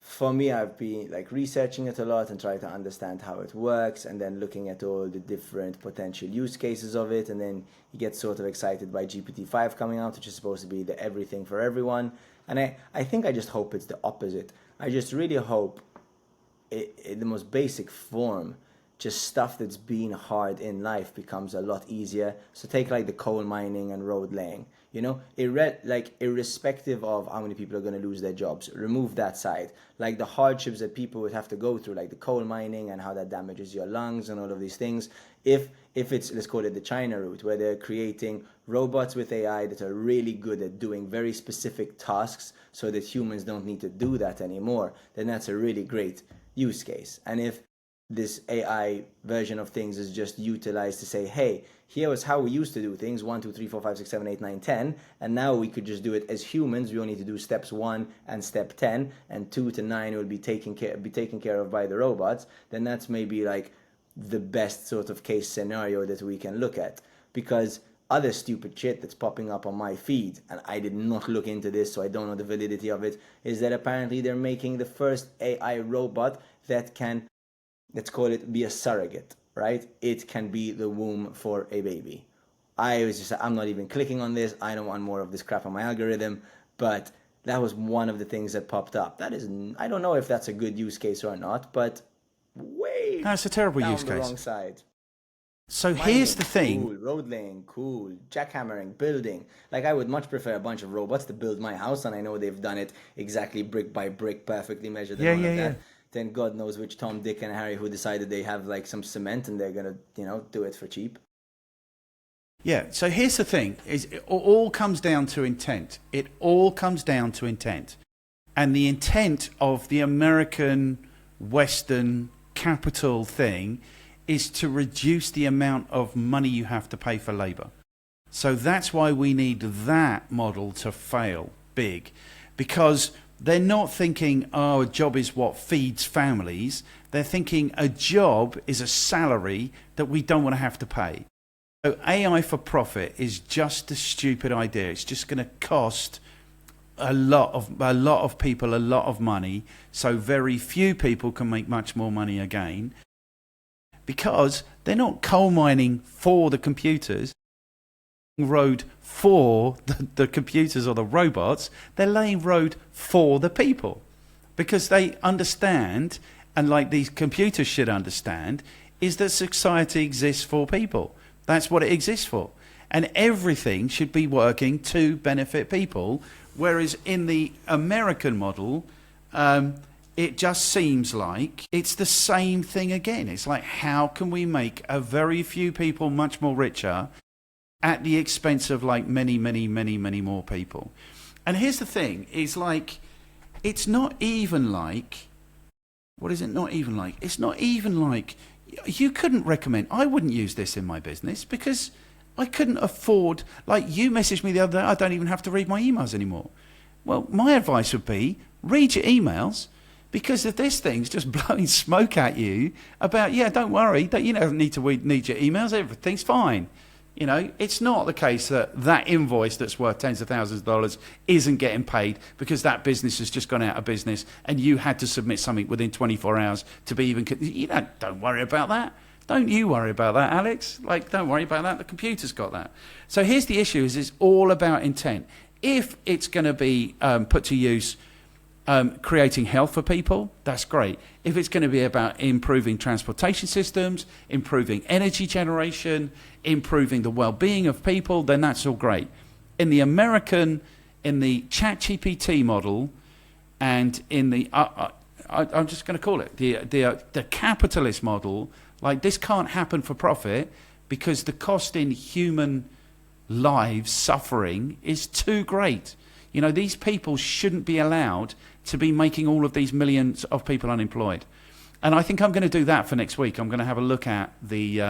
[SPEAKER 1] for me, I've been like researching it a lot and trying to understand how it works, and then looking at all the different potential use cases of it. And then you get sort of excited by GPT-5 coming out, which is supposed to be the everything for everyone. And I think I just hope it's the opposite. I just really hope in the most basic form, just stuff that's been hard in life becomes a lot easier. So take like the coal mining and road laying. Irrespective of how many people are going to lose their jobs, remove that side. Like the hardships that people would have to go through, like the coal mining and how that damages your lungs and all of these things. If it's, let's call it the China route, where they're creating robots with AI that are really good at doing very specific tasks so that humans don't need to do that anymore, then that's a really great use case. And if this AI version of things is just utilized to say, hey, here was how we used to do things, 1, 2, 3, 4, 5, 6, 7, 8, 9, 10, and now we could just do it as humans. We only need to do steps 1 and step 10, and 2 to 9 will be taken care of by the robots. Then that's maybe like the best sort of case scenario that we can look at. Because other stupid shit that's popping up on my feed, and I did not look into this, so I don't know the validity of it, is that apparently they're making the first AI robot that can, let's call it, be a surrogate, right? It can be the womb for a baby. I'm not even clicking on this. I don't want more of this crap on my algorithm, but that was one of the things that popped up. That is, I don't know if that's a good use case or not, but
[SPEAKER 2] that's a terrible
[SPEAKER 1] down
[SPEAKER 2] use
[SPEAKER 1] the
[SPEAKER 2] case.
[SPEAKER 1] Wrong side.
[SPEAKER 2] So
[SPEAKER 1] Mining,
[SPEAKER 2] here's the thing.
[SPEAKER 1] Cool. Road laying, cool. Jackhammering, building. Like, I would much prefer a bunch of robots to build my house, and I know they've done it exactly brick by brick, perfectly measured and all of that. Then God knows which Tom, Dick, and Harry who decided they have like some cement and they're gonna, do it for cheap.
[SPEAKER 2] Yeah, so here's the thing, is it all comes down to intent. It all comes down to intent. And the intent of the American Western capital thing is to reduce the amount of money you have to pay for labor. So that's why we need that model to fail big, because they're not thinking, oh, a job is what feeds families. They're thinking a job is a salary that we don't want to have to pay. So AI for profit is just a stupid idea. It's just going to cost a lot of people a lot of money, so very few people can make much more money again, because they're not coal mining for the computers, road for the computers or the robots. They're laying road for the people, because they understand, and like these computers should understand, is that society exists for people. That's what it exists for. And everything should be working to benefit people. Whereas in the American model, it just seems like it's the same thing again. It's like, how can we make a very few people much more richer at the expense of like many, many, many, many more people? And here's the thing, is like, it's not even like, what is it not even like? It's not even like, you couldn't recommend, I wouldn't use this in my business because I couldn't afford, like you messaged me the other day, I don't even have to read my emails anymore. Well, my advice would be, read your emails, because if this thing's just blowing smoke at you about, yeah, don't worry, that you don't need to need your emails, everything's fine. You know, it's not the case that that invoice that's worth tens of thousands of dollars isn't getting paid because that business has just gone out of business and you had to submit something within 24 hours to be even... You don't worry about that. Don't you worry about that, Alex. Like, don't worry about that. The computer's got that. So here's the issue, is it's all about intent. If it's going to be put to use creating health for people, that's great. If it's going to be about improving transportation systems, improving energy generation, improving the well-being of people, then that's all great. In the ChatGPT model, and in the I'm just going to call it the capitalist model, like, this can't happen for profit because the cost in human lives suffering is too great. You know, these people shouldn't be allowed to be making all of these millions of people unemployed. And I think I'm going to do that for next week. I'm going to have a look at the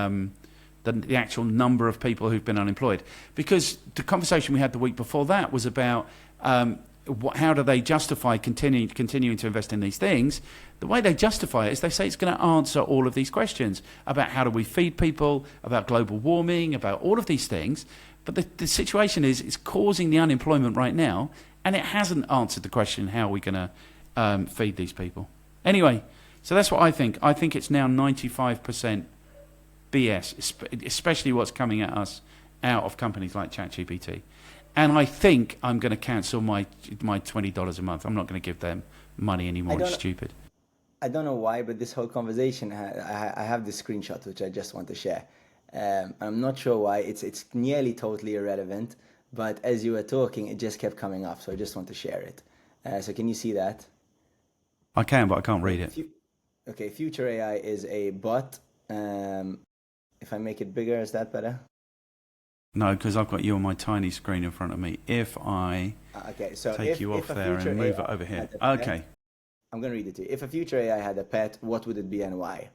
[SPEAKER 2] actual number of people who've been unemployed, because the conversation we had the week before that was about how do they justify continuing to invest in these things. The way they justify it is they say it's going to answer all of these questions about how do we feed people, about global warming, about all of these things. But the situation is, it's causing the unemployment right now, and it hasn't answered the question, how are we going to feed these people? Anyway, so that's what I think. I think it's now 95% BS, especially what's coming at us out of companies like ChatGPT. And I think I'm going to cancel my $20 a month. I'm not going to give them money anymore. It's stupid.
[SPEAKER 1] I don't know why, but this whole conversation, I have this screenshot which I just want to share. I'm not sure why. It's nearly totally irrelevant, but as you were talking, it just kept coming up, so I just want to share it. So can you see that?
[SPEAKER 2] I can, but I can't read it.
[SPEAKER 1] Okay, Future AI is a bot. If I make it bigger, is that better?
[SPEAKER 2] No, because I've got you on my tiny screen in front of me. If I take you off there and move it over here. Okay.
[SPEAKER 1] I'm going to read it to you. If a future AI had a pet, what would it be and why?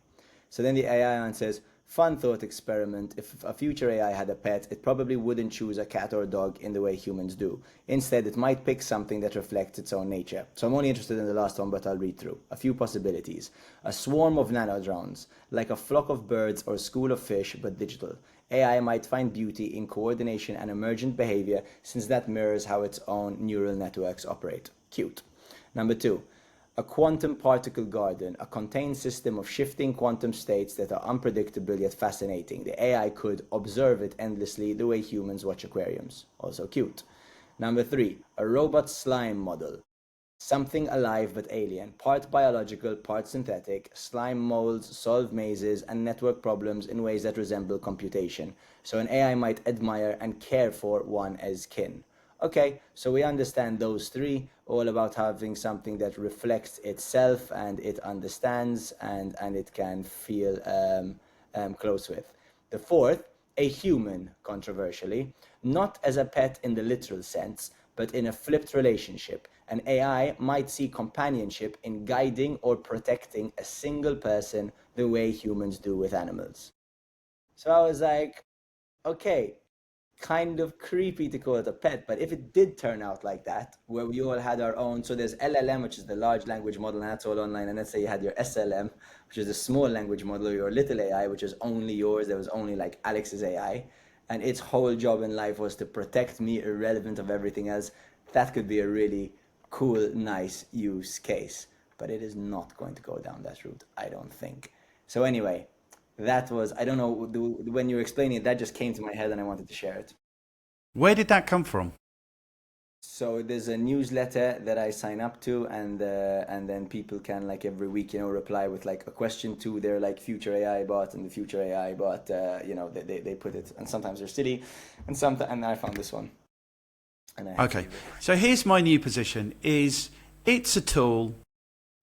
[SPEAKER 1] So then the AI answers, fun thought experiment. If a future AI had a pet, it probably wouldn't choose a cat or a dog in the way humans do. Instead, it might pick something that reflects its own nature. So I'm only interested in the last one, but I'll read through. A few possibilities. A swarm of nanodrones, like a flock of birds or a school of fish, but digital. AI might find beauty in coordination and emergent behavior, since that mirrors how its own neural networks operate. Cute. Number 2. A quantum particle garden, a contained system of shifting quantum states that are unpredictable yet fascinating. The AI could observe it endlessly the way humans watch aquariums. Also cute. Number 3, a robot slime model. Something alive but alien, part biological, part synthetic. Slime molds solve mazes and network problems in ways that resemble computation. So an AI might admire and care for one as kin. Okay, so we understand those three, all about having something that reflects itself and it understands and it can feel close with. The fourth, a human, controversially, not as a pet in the literal sense, but in a flipped relationship. An AI might see companionship in guiding or protecting a single person the way humans do with animals. So I was like, okay, kind of creepy to call it a pet, but if it did turn out like that, where we all had our own, so there's LLM, which is the large language model, and that's all online, and let's say you had your SLM, which is the small language model, or your little AI, which is only yours, there was only like Alex's AI, and its whole job in life was to protect me, irrelevant of everything else, that could be a really cool, nice use case. But it is not going to go down that route, I don't think. So anyway, that was, I don't know, when you were explaining it, that just came to my head and I wanted to share it.
[SPEAKER 2] Where did that come from?
[SPEAKER 1] So there's a newsletter that I sign up to, and then people can, like, every week, reply with like a question to their like future AI bot, and the future AI bot, they put it, and sometimes they're silly, and I found this one. And
[SPEAKER 2] Okay, so here's my new position: is it's a tool,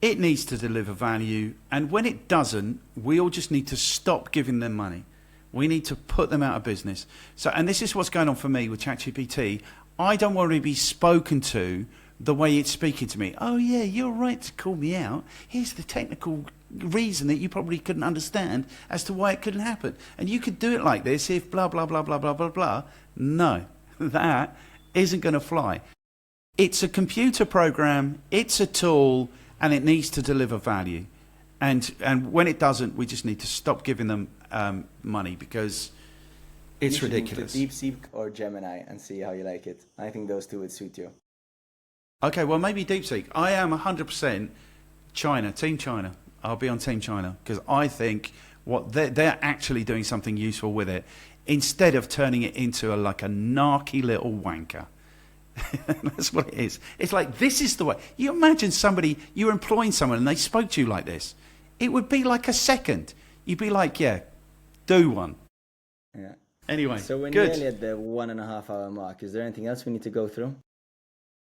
[SPEAKER 2] it needs to deliver value, and when it doesn't, we all just need to stop giving them money. We need to put them out of business. So, and this is what's going on for me with ChatGPT. I don't want to be spoken to the way it's speaking to me. Oh yeah, you're right to call me out. Here's the technical reason that you probably couldn't understand as to why it couldn't happen. And you could do it like this if blah, blah, blah, blah, blah, blah, blah. No, that isn't going to fly. It's a computer program, it's a tool, and it needs to deliver value. And when it doesn't, we just need to stop giving them money, because it's ridiculous.
[SPEAKER 1] DeepSeek or Gemini and see how you like it. I think those two would suit you.
[SPEAKER 2] Okay, well, maybe DeepSeek. I am 100% China, Team China. I'll be on Team China, because I think what they're actually doing something useful with it, instead of turning it into like a narky little wanker. That's what it is. It's like, this is the way. You imagine you're employing someone and they spoke to you like this. It would be like a second. You'd be like, yeah, do one.
[SPEAKER 1] Yeah.
[SPEAKER 2] Anyway,
[SPEAKER 1] so we're
[SPEAKER 2] good.
[SPEAKER 1] nearly at the 1.5 hour mark. Is there anything else we need to go through?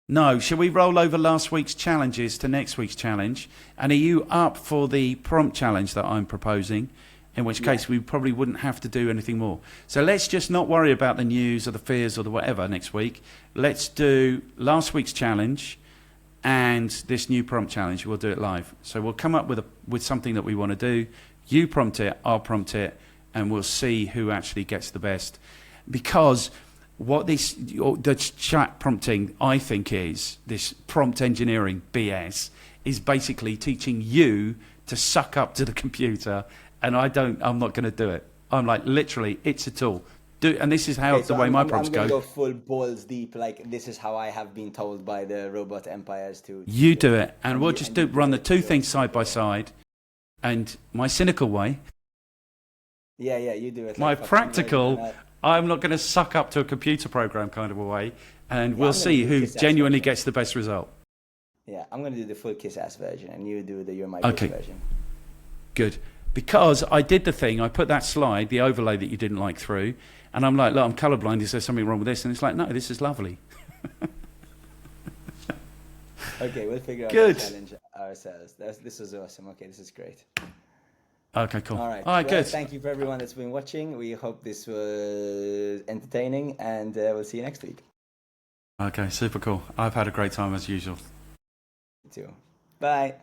[SPEAKER 2] No. Shall we roll over last week's challenges to next week's challenge? And are you up for the prompt challenge that I'm proposing? In which case we probably wouldn't have to do anything more. So let's just not worry about the news or the fears or the whatever next week. Let's do last week's challenge and this new prompt challenge. We'll do it live. So we'll come up with something that we want to do. You prompt it, I'll prompt it, and we'll see who actually gets the best. Because what the chat prompting, I think, is this prompt engineering BS is basically teaching you to suck up to the computer. And I'm not going to do it. I'm like, literally, it's a tool. And this is how the way my prompts go.
[SPEAKER 1] I'm going to go full balls deep. Like, this is how I have been told by the robot empires to.
[SPEAKER 2] You do it, and we'll just run the two things side by side. And my cynical way.
[SPEAKER 1] Yeah, you do it.
[SPEAKER 2] My practical, I'm not going to suck up to a computer program kind of a way. And we'll see who genuinely gets the best result.
[SPEAKER 1] Yeah, I'm going to do the full kiss-ass version, and you do the You're My Bitch version.
[SPEAKER 2] Good. Because I did the thing, I put that slide, the overlay that you didn't like through, and I'm like, look, I'm colourblind, is there something wrong with this? And it's like, no, this is lovely.
[SPEAKER 1] Okay, we'll figure out the challenge ourselves. This was awesome. Okay, this is great.
[SPEAKER 2] Okay, cool.
[SPEAKER 1] All right,
[SPEAKER 2] good.
[SPEAKER 1] Thank you for everyone that's been watching. We hope this was entertaining, and we'll see you next week.
[SPEAKER 2] Okay, super cool. I've had a great time as usual.
[SPEAKER 1] You too. Bye.